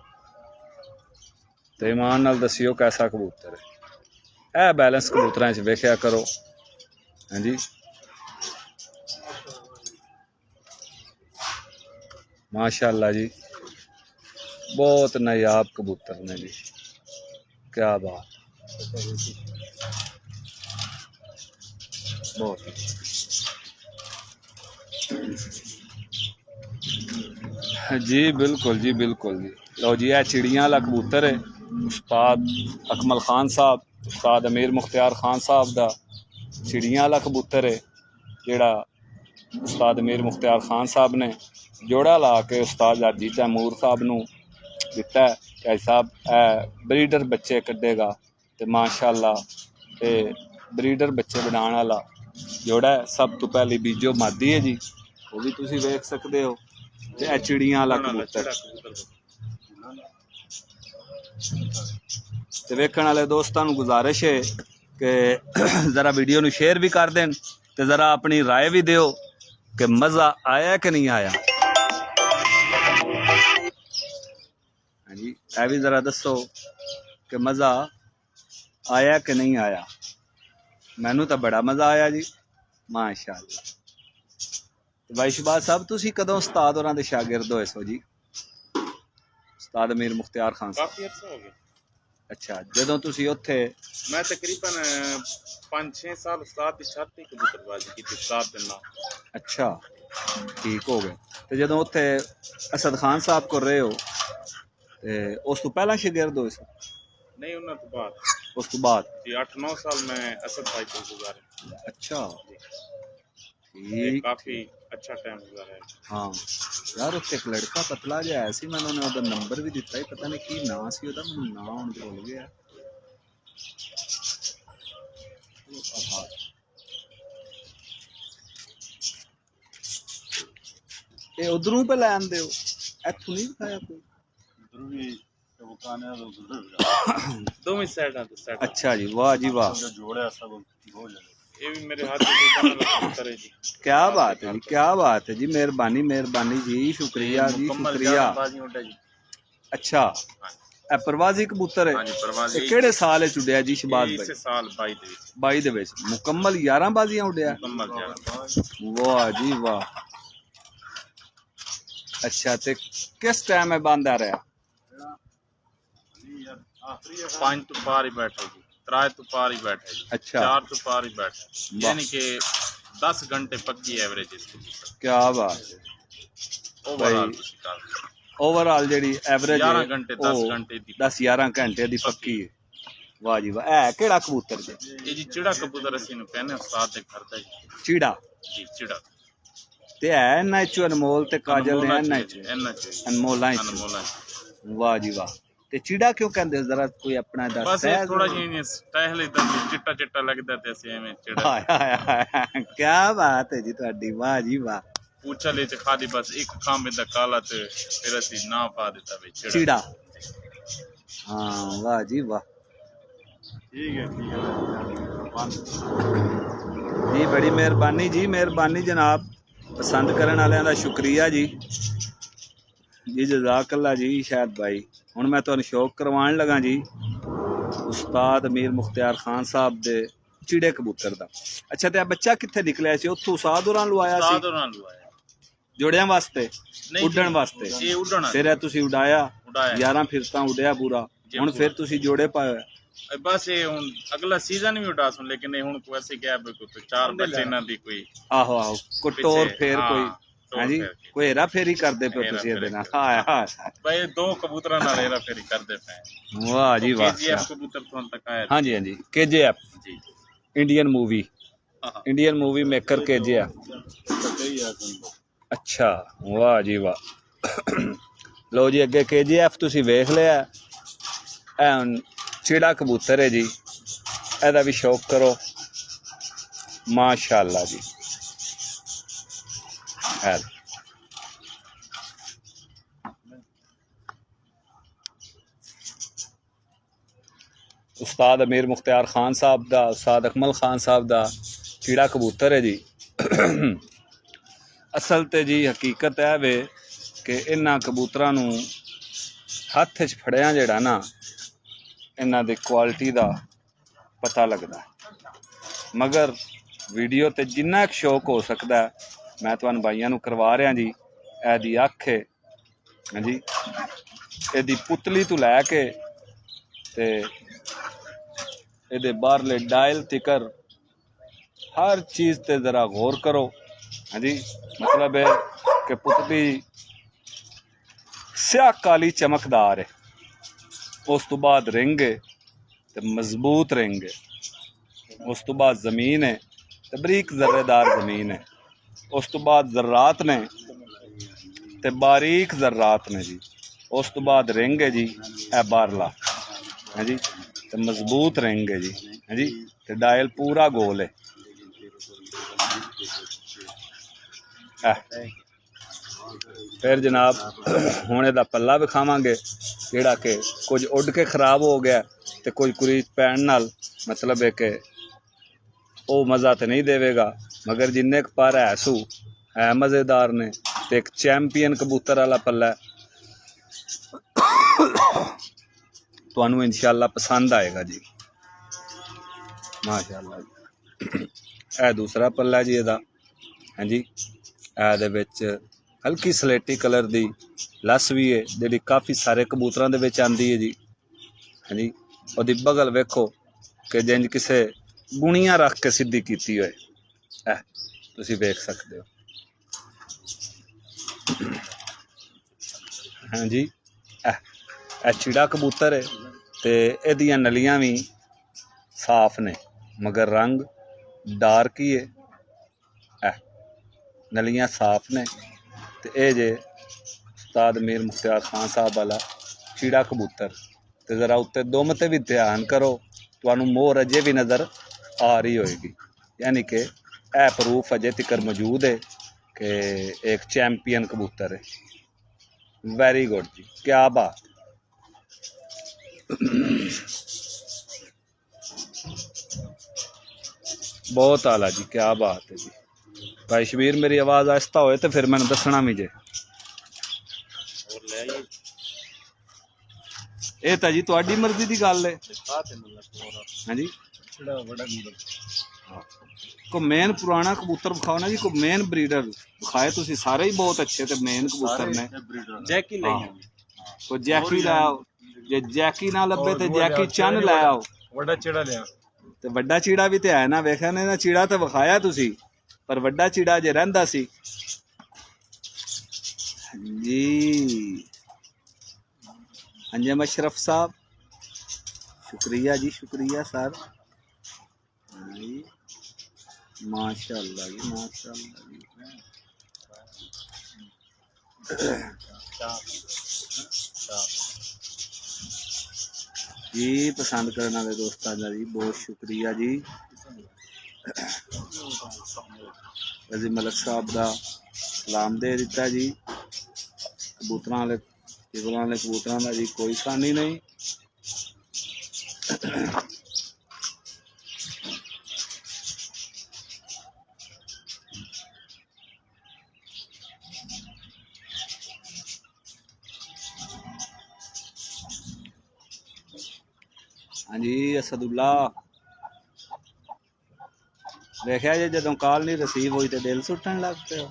तो ईमान नाल दसियो कैसा कबूतर है ए बैलेंस कबूतरां च वेख्या करो हाँ जी माशाअल्लाह जी बहुत नायाब कबूतर ने जी क्या बात बहुत जी बिल्कुल जी लो जी यह चिड़ियाँ वाला कबूतर है उस्ताद अकमल खान साहब उस्ताद अमीर मुख्तियार खान साहब का चिड़ियाँ वाला कबूतर है जोड़ा उस्ताद अमीर मुख्तियार खान साहब ने जोड़ा ला के उस्ताद हाजी तैमूर साहब नूं दिता है कि साहब ब्रीडर बच्चे कढ़ेगा तो माशाअल्लाह ये ब्रीडर बच्चे बनाने वाला जोड़ा है सब तो पहली बीजो मादी है जी वो भी तुसी वेख सकते हो ते चिड़ियाँ वाला कबूतर ते वेखण वाले दोस्तां नूं गुजारिश है कि ज़रा वीडियो नूं शेयर भी कर देन ते ज़रा अपनी राय भी दिओ कि मज़ा आया कि नहीं आया हाँ जी ऐ भी ज़रा दसो कि मज़ा आया कि नहीं आया मैनू तो बड़ा मज़ा आया जी माशाअल्लाह भाई शहबाज साहब तुसी कदों उस्ताद होरां दे शागिर्द होए सो जी उस्ताद अमीर मुख्तियार खान साहब काफी अरसा हो गया अच्छा जदों तुसी उत्थे मैं तकरीबन 5-6 साल उस्ताद दी छाती कबूतरबाजी की उस्ताद दे नाल अच्छा ठीक हो गए ते जदों उत्थे असद खान साहब को रहे हो ते उस तो पहला शागिर्द होए सो नहीं उन्होंने तो बाद उस तो बाद जी 8-9 साल मैं असद भाई को गुजारे अच्छा ये ठीक काफी अच्छा टाइम गुजारा है हाँ यार उत्थे एक लड़का पतला जिहा आया सी मैंने उन्हें ओदा नंबर भी दिता ही पता नहीं की नाम सी ओदा मैनूं नाम हुण भुल गया ये उधरों पे लै आंदे हो इत्थों नहीं दिखाया कोई ध्रुवी तो वो काने वाला ध्रुवी दोवें साइडां तो साइड अच्छा जी वाह जी वाह जो जोड़े हैं सब दो जगह ये भी मेरे हाथ में कबूतर है जी क्या बात है जी क्या बात है जी मेहरबानी जी शुक्रिया जी शुक्रिया बाजी उड़ा जी अच्छा ए प्रवासी कबूतर हां है जी परवाज़ी ਇਹ ਕਿਹੜੇ ਸਾਲ ਵਿੱਚ ਉੱਡਿਆ ਜੀ ਸ਼ਬਾਜ਼ इस ਭਾਈ साल 22 ਦੇ ਵਿੱਚ 22 ਦੇ ਵਿੱਚ ਮੁਕੰਮਲ 11 ਬਾਜ਼ੀਆਂ ਉੱਡਿਆ ਮੁਕੰਮਲ ਜਾਣਾ ਵਾਹ ਜੀ ਵਾਹ ਅੱਛਾ ਤੇ ਕਿਸ ਟਾਈਮ ਹੈ ਬੰਦ ਆ ਰਿਹਾ पांच तो पार ही बैठे जी 3 तो पार ही बैठे जी अच्छा 4 तो पार ही बैठे यानी कि 10 घंटे पक्की एवरेज इसकी क्या बात है ओवरऑल ओवरऑल ਜਿਹੜੀ ਐਵਰੇਜ 11 घंटे 10 घंटे दी 10 11 ਘੰਟੇ ਦੀ ਪੱਕੀ ਹੈ वाह जी वाह। है केड़ा कबूतर जे? ये जी चिड़ा कबूतर असी नु कहने उस्ताद दे घर दा जी। चिड़ा जी चिड़ा ते है इन्ना च अनमोल ते काजल ने इन्ना च इन्ना च अनमोला च। अनमोला वाह जी वाह। ते चिड़ा क्यों कहंदे जरा कोई अपना दस बस ये थोड़ा जी स्टाइल इधर चिट्टा चिट्टा लगदा ते असी एवें चिड़ा हाय हाय हाय क्या बात है जी ਤੁਹਾਡੀ वाह जी वाह। पूछा ले च खादी बस एक खाम दा काला ते फिर असी ना पा देता वे चिड़ा चिड़ा हाँ वाह जी वाह। ठीक है जी बड़ी मेहरबानी जी मेहरबानी जनाब। पसंद करने वाले का शुक्रिया जी जी जज़ाकल्ला जी शायद भाई। हुण मैं तुहानूं शौक करवाण लगा जी उस्ताद मीर मुख्तियार खान साहब दे चिड़े कबूतर दा। अच्छा ते बच्चा कित्थे निकलिया सी? उत्थों उस्ताद होरां लवाया सी उस्ताद होरां लवाया जोड़ियां वास्ते नहीं उड्डण वास्ते। ये उड़ना फिर तुसीं उड़ाया उड़ाया 11 फिरतां उड़िया पूरा। हुण फिर तुसीं जोड़े पाए बस ये हुन अगला सीजन भी उड़ा सुन लेकिन ये हुन कोई ऐसी गैप कोई चार बच्चे ना दी कोई आहो आहो कोई टोर फेर कोई टोर हाँ जी फेर के। कोई हेरा फेरी करदे पे तुसीं इहदे नाल। हाय हाय भाई दो कबूतरां नाल हेरा फेरी करदे पे वाह जी वाह। केजीएफ कबूतर तो तक आया हाँ जी KJF जी इंडियन मूवी हाँ। Indian movie maker KJF। अच्छा वाह जी वाह। लो जी अगे KJF तुसीं वेख लिया। ए हुण चिड़ा कबूतर है जी एदा भी शौक करो माशाअल्लाह जी। है उस्ताद अमीर मुख्तियार खान साहब दा उस्ताद अकमल खान साहब दा चिड़ा कबूतर है जी। असल ते जी हकीकत है वे कि इन्हां कबूतरां नूं हत्थ च फड़िया जेड़ा ना इन्हां दी क्वालिटी दा पता लगदा है। मगर वीडियो ते जिन्ना एक शौक हो सकदा है मैं तुहानूं भाइयां नूं करवा रहा जी। एदी अख है हाँ जी एदी पुतली तो लैके ते एदे बाहरले डायल तिकर हर चीज़ ते ज़रा गौर करो हाँ जी। मतलब है कि पुतली स्याह काली चमकदार है। उस तो बाद रिंग है तो मजबूत रिंग है। उस तो बाद ज़मीन है तो बरीक जर्रेदार ज़मीन है। उस तो बाद जर्रात ने ते बारीक जर्रात ने जी। उस तो बाद रिंग है जी ए बारला हाँ जी तो मजबूत रिंग है जी हाँ जी तो डायल पूरा गोल है। फिर जनाब हुण इहदा पल्ला विखावांगे जिहड़ा कि कुछ उड़ के खराब हो गया तो कुछ कुरीच पैण नाल मतलब है कि वो मज़ा तो नहीं देवेगा मगर जिन्ने क पर है सू है मज़ेदार ने तो एक चैंपियन कबूतर वाला पल्ला तुहानूं इंशाअल्लाह पसंद आएगा जी माशाअल्लाह। ए दूसरा पल्ला जी इहदा हाँ जी ਇਹਦੇ ਵਿੱਚ हल्की सलेटी कलर दी लस भी है जिहड़ी काफ़ी सारे कबूतरां दे विच आंदी है जी हाँ जी। ਉਹਦੀ बगल वेखो कि जिंज किसे गुणियां रख के सीधी कीती होए तुसीं वेख सकते हो हाँ जी। चिड़ा कबूतर है तो इहदियां नलियां भी साफ ने मगर रंग डार्क ही है। नलियां साफ ने तो ये जे उस्ताद मीर मुख्तियार खान साहब वाला चिड़ा कबूतर तो ज़रा उत्ते दुम ते भी ध्यान करो तुहानूं मोर अजे भी नज़र आ रही होएगी। यानी कि ए प्रूफ अजे तिकर मौजूद है कि एक चैंपियन कबूतर है। वेरी गुड जी क्या बात। बहुत आला जी क्या बात है जी। भाई शबीर मेरी आवाज़ आहिस्ता होए तो फिर मैंने दसना भी जे ये तो जी तुहाडी मर्जी की गल है हाँ जी। को मेन पुराना कबूतर विखाओ ना जी को मेन ब्रीडर विखाए तुसीं सारे ही बहुत अच्छे तो मेन कबूतर ने जैकी ले को जैकी लै आओ जे जैकी ना लभे तो जैकी चन लै आओ वड्डा चिड़ा लिया तो वड्डा चीड़ा भी तो है ना वेखा ने ना चीड़ा तो विखाया तुसीं पर वड्डा चीड़ा जे रहिंदा सी जी। अंजम अशरफ साहब शुक्रिया जी, शुक्रिया सर। हाँ जी, माशाल्लाह जी, माशाल्लाह जी। जी पसंद करने वाले दोस्तों का जी बहुत शुक्रिया जी। रजी मलिक साहब का सलाम दे दिता जी। कबूतर वाले कबूतर का जी कोई सानी नहीं। हाँ जी असदुल्ला देखा जी जो कॉल नहीं रिसीव हुई तो दिल सुटन लग पे हो।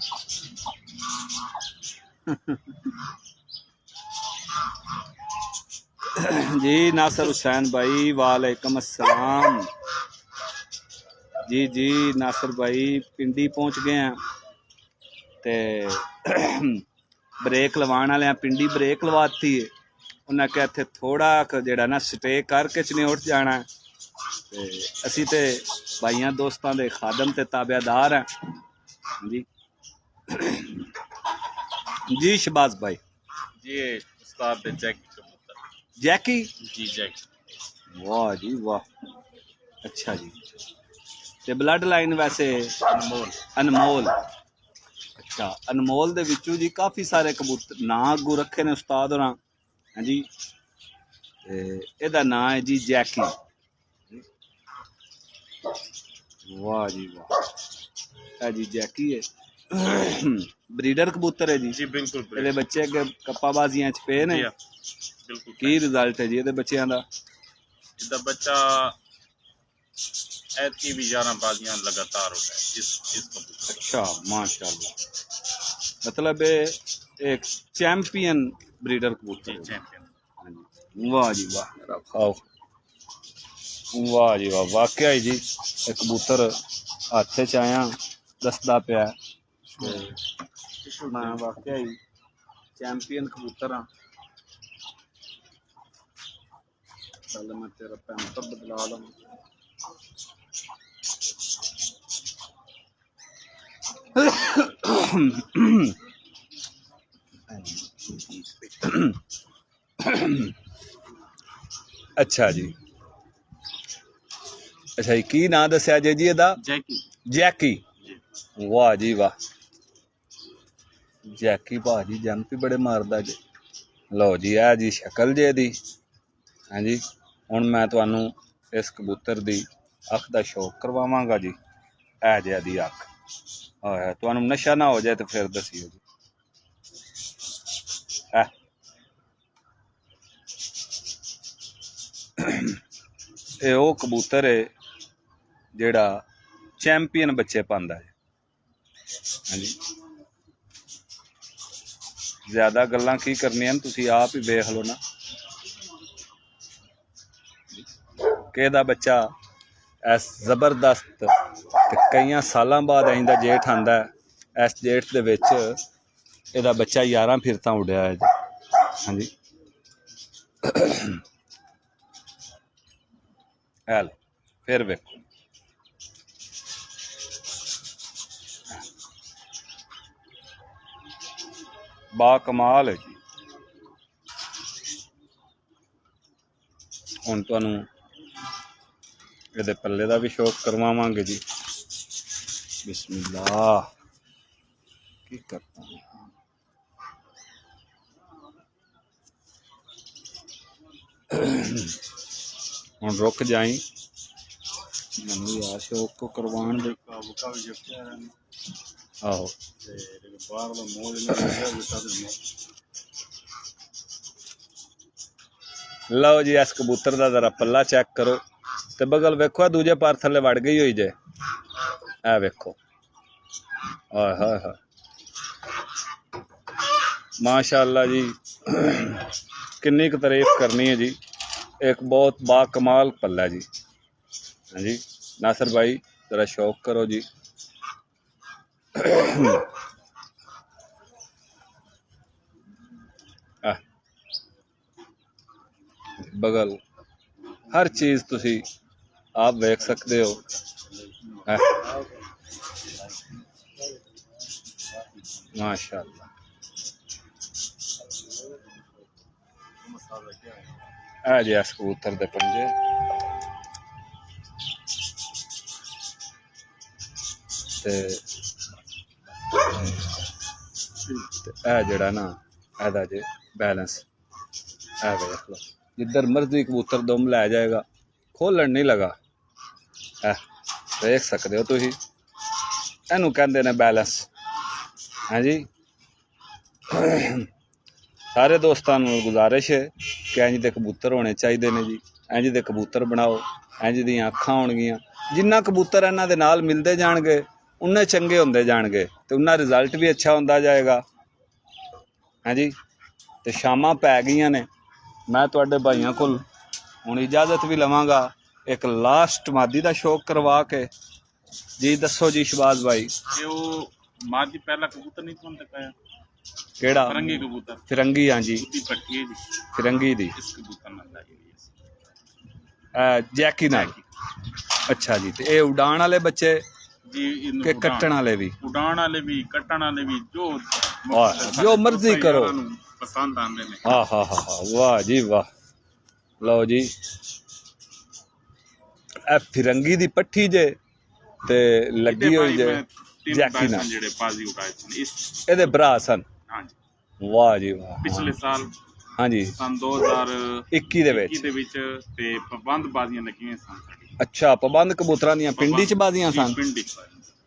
जी नासिर हुसैन भाई वालेकुम अस्सलाम। जी जी नासिर भाई पिंडी पहुंच गए हैं ते ब्रेक लवाण वाले पिंडी ब्रेक लवाती है। उन्हें क्या इत्थे थोड़ा जड़ा ना स्टे करके चनेट जाना है ते असी ते भाइयों दोस्तों के खादम ते ताबेदार हैं जी। जी शबाज भाई ये उस्ताद जैकी कबूतर। जैकी जी जैकी। वाह जी वाह अच्छा जी। ते ब्लड लाइन वैसे अनमोल। अनमोल अच्छा अनमोल दे विचों जी काफ़ी सारे कबूतर ना अगू रखे ने उस्ताद होना हाँ जी। एदा नाम है जी जैकी। वाह जी वाह है जी जैकी है। ब्रीडर कबूतर है जी। जी बिल्कुल ये बच्चे अगे कप्पाबाजियां च पे ने बिल्कुल। की रिजल्ट है जी ये बच्चों का? इसका बच्चा ऐतकी भी 11 बाजियां लगातार हो गए इस कबूतर। अच्छा माशाल्लाह मतलब एक चैंपियन ब्रीडर कबूतर जी चैंपियन। वाह जी वाह खाओ वाह जी वाह वाकई जी एक कबूतर हाथ च आया दसदा पिया मैं वाकई चैंपियन कबूतर हाँ। चल मैं तेरा पैंपर बदला लूँ। अच्छा जी अच्छा जी की नाम दसिया जी जी एदा? जैकी। जैकी वाह जी वाह जैकी भाजी जंप ही बड़े मारदा जी। लो जी है जी शक्ल जे दी हाँ जी। हुण मैं तुहानू इस कबूतर दी अख दा शौक करवावांगा जी। है जे दी अख तुहानू नशा ना हो जाए तो फिर दसियो जी। ये वो कबूतर है जेड़ा चैंपियन बच्चे पांदा है हाँ जी। ज्यादा गल्लां की करनियां तुसी आप ही देख लो ना कि दा बच्चा ऐस जबरदस्त कई सालों बाद आइंदा जेठ आंदा है। इस जेठ दे विच एदा बच्चा 11 फिरता उड़िया है जी हाँ जी। हेलो फिर वेखो बा कमाल है जी। हुण तुहानू इहदे पल्ले दा भी शौक करवावांगे जी। बिस्मिल्लाह की करता हूँ हुण रुक जाई मैनू यार शौक को करवाण दे। आहो लो जी इस कबूतर का जरा पल्ला चेक करो तो बगल वेखो दूजे पार थले वड़ गई हुई जे ए वेखो हाय हाय हाय माशाअल्लाह जी। किन्नी क तारीफ करनी है जी। एक बहुत बाकमाल पल्ला जी हाँ जी। नासिर भाई जरा शौक करो जी। बगल हर चीज़ तुसी आप वेख सकते हो। माशाअल्लाह है जी कबूतर दे पंजे। ते जड़ा ना एदा जे बैलेंस है वेख लो, जिधर मर्जी कबूतर दुम लै जाएगा, खोलन नहीं लगा। है देख सकते हो तुसी, इनू कहंदे ने बैलेंस। हाँ जी सारे दोस्तों नूं गुजारिश है कि इंज दे कबूतर होने चाहिए ने जी। इंज दे कबूतर बनाओ, इंज दियां अखां होणगियां। जिन्ना कबूतर इन्हां दे नाल मिलते जाणगे उन्ने चंगे होंदे जाणगे ते उन्ना रिजल्ट भी अच्छा होंदा जाएगा। हाँ जी ते शामां पै गईयां ने, मैं तुहाडे भाइयों कोल हुण इजाजत भी लवांगा एक लास्ट मादी दा शौक करवा के। जी दसो जी शहबाज भाई। ये वो मादी पहला कबूतर नहीं तुम दिखाया, केड़ा? फिरंगी कबूतर। फिरंगी, हाँ जी उसकी पट्टी है जी, फिरंगी दी इस कबूतर नाल लाई जैकी नाल। अच्छा जी, ते ये उड़ान वाले बच्चे जी, के कट्टण वाले भी? उड़ान वाले भी, कट्टण वाले भी, जो मर्जी करो, पसंद आंदे ने। हाँ हाँ हाँ हाँ, वाह जी वाह। लो जी ए फिरंगी दी पट्ठी जे ते लगी हुई जे जैकी नाल, जेड़े बाजी उड़ाए सन इस एदे भरा सन। हाँ जी, वाह जी वाह। पिछले साल हाँ जी सन 2021 दे विच ਦੇ ਵਿੱਚ ਤੇ ਪਾਬੰਦ ਬਾਜ਼ੀਆਂ ਲੱਗੀਆਂ ਸਨ ਸਾਡੀ। अच्छा पाबंद कबूतरां दियां पिंडी च बाजियां सन। ਪਿੰਡੀ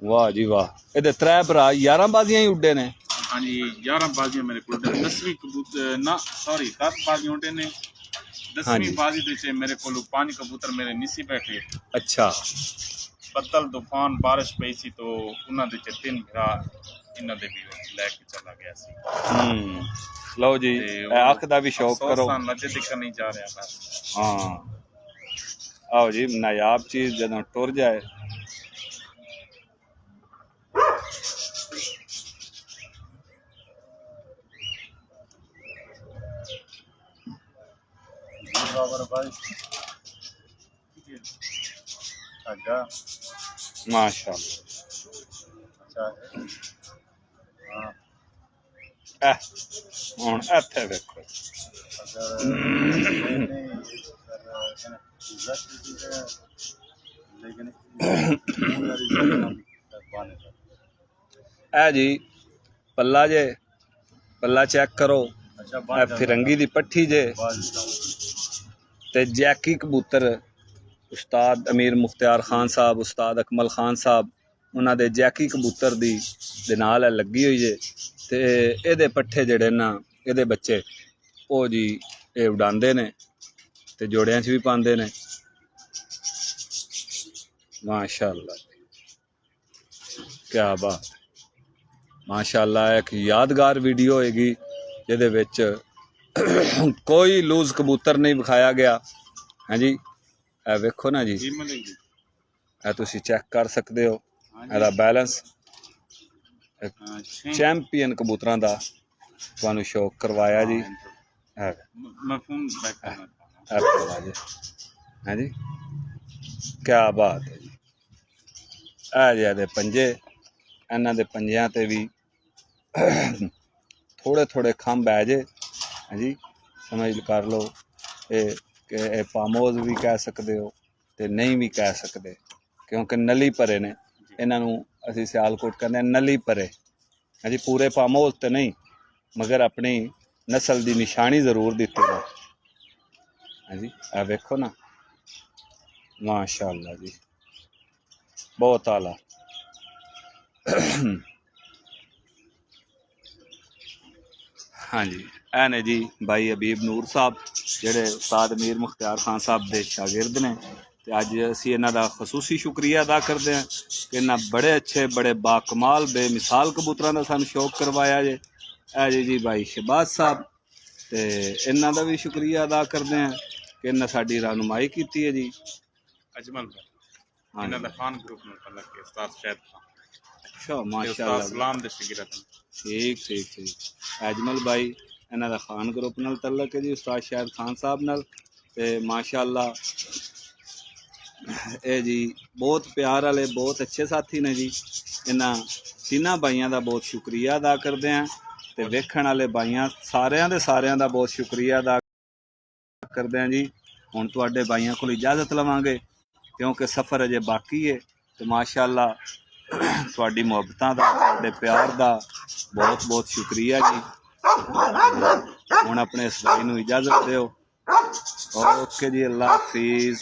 वाह जी वाह। ਇਹਦੇ त्रै भरा 11 बाजियां ही उड्डे ने। हाँ जी 11 ਬਾਜ਼ੀਆਂ ਮੇਰੇ ਕੋਲ 10ਵੀਂ ਕਬੂतर ਨਾ ਸੌਰੀ 10 ਬਾਜ਼ੀਆਂ ਉੱਡੇ ਨੇ। 10ਵੀਂ ਬਾਜ਼ੀ ਦੇ ਵਿੱਚ ਮੇਰੇ ਕੋਲ 5 ਕਬੂਤਰ ਮੇਰੇ ਨਿਸੀ ਬੈਠੇ। अच्छा ਬੱਦਲ ਤੂਫਾਨ ਬਾਰਿਸ਼ ਪਈ ਸੀ तो ਉਹਨਾਂ ਦੇ ਚ 3 ਭਰਾ ਇਹਨਾਂ ਦੇ ਵੀ ਲੈ ਕੇ ਚਲਾ ਗਿਆ ਸੀ। लो जी अख दा भी शौक करो। नजर दिखा नहीं जा रहा बस। हाँ आओ जी, नायाब चीज जदों टुर जाए माशाअल्लाह। हुण इत्थे देखो ए जी पल्ला जे, पल्ला चेक करो। फिरंगी दी पट्ठी जे ते जैकी कबूतर उस्ताद अमीर मुख्तियार खान साहब, उस्ताद अकमल खान साहब उन्हां दे जैकी कबूतर दी दे नाल लगी हुई है। ते एदे पट्ठे जड़े ना एदे बच्चे ओ जी ये उड़ांदे ने ते जोड़ियां च भी पांदे ने। माशाअल्लाह क्या बात, माशाअल्लाह। एक यादगार वीडियो होएगी जिहदे विच कोई लूज कबूतर नहीं विखाया गया। हाँ जी ए वेखो ना जी, ए तुसी चेक कर सकते हो एदा बैलेंस। चैंपियन कबूतरां दा तुहानू शौक करवाया जी। है हाँ जी क्या बात है जी। ए जी दे पंजे, इन्हां दे पंजियां ते भी थोड़े थोड़े खंभ है जे। हाँ जी समझ कर लो ये पामोज भी कह सकते हो ते नहीं भी कह सकते, क्योंकि नली भरे ने। इन्हां नूं असीं सियालकोट कहंदे नली भरे। हाँ जी पूरे पामोज तो नहीं मगर अपनी नस्ल की निशानी जरूर दी है। हाँ जी आ वेखो ना माशाअल्लाह जी बहुत आला। हाँ जी ए ने जी भाई हबीब नूर साहब जेड़े उस्ताद अमीर मुख्तियार खान साहब के शागिर्द ने। ते अज असीं इन्हां दा खसूसी शुक्रिया अदा करते हैं कि इन्हां बड़े अच्छे बड़े बाकमाल बेमिसाल कबूतरां दा सानूं शौक करवाया जे। ए जी भाई शहबाज साहब ते इन्हां दा भी शुक्रिया अदा करते हैं कि इन्हां साडी रहनुमाई कीती है जी। अजमल भाई इन्हां दा खान ग्रुप नाल तलक है, उस्ताद शाहिद खान। अच्छा माशाअल्लाह सलाम दे शागिर्द। ठीक ठीक ठीक। अजमल भाई इन्हां दा खान ग्रुप नाल तलक है जी, उस्ताद शाहिद खान साहब नाल। ਤੇ ਮਾਸ਼ਾਅੱਲਾ ਇਹ ਜੀ ਬਹੁਤ ਪਿਆਰ ਵਾਲੇ ਬਹੁਤ ਅੱਛੇ ਸਾਥੀ ਨੇ ਜੀ। ਇਹਨਾਂ ਤਿੰਨਾਂ ਭਾਈਆਂ ਦਾ ਬਹੁਤ ਸ਼ੁਕਰੀਆ ਅਦਾ ਕਰਦੇ ਹਾਂ ਤੇ ਵੇਖਣ ਵਾਲੇ ਭਾਈਆਂ ਸਾਰਿਆਂ ਦਾ ਬਹੁਤ ਸ਼ੁਕਰੀਆ ਅਦਾ ਕਰਦੇ ਹਾਂ ਜੀ। ਹੁਣ ਤੁਹਾਡੇ ਭਾਈਆਂ ਕੋਲ ਇਜਾਜ਼ਤ ਲਵਾਂਗੇ ਕਿਉਂਕਿ ਸਫ਼ਰ ਅਜੇ ਬਾਕੀ ਹੈ ਤੇ ਮਾਸ਼ਾਅੱਲਾ ਤੁਹਾਡੀ ਮੁਹੱਬਤਾਂ ਦਾ ਤੁਹਾਡੇ ਪਿਆਰ ਦਾ ਬਹੁਤ ਬਹੁਤ ਸ਼ੁਕਰੀਆ ਜੀ। ਹੁਣ ਆਪਣੇ ਇਸ ਭਾਈ ਨੂੰ ਇਜਾਜ਼ਤ ਦਿਓ। ਓਕੇ ਜੀ, ਅੱਲਾ ਹਾਫਿਜ਼।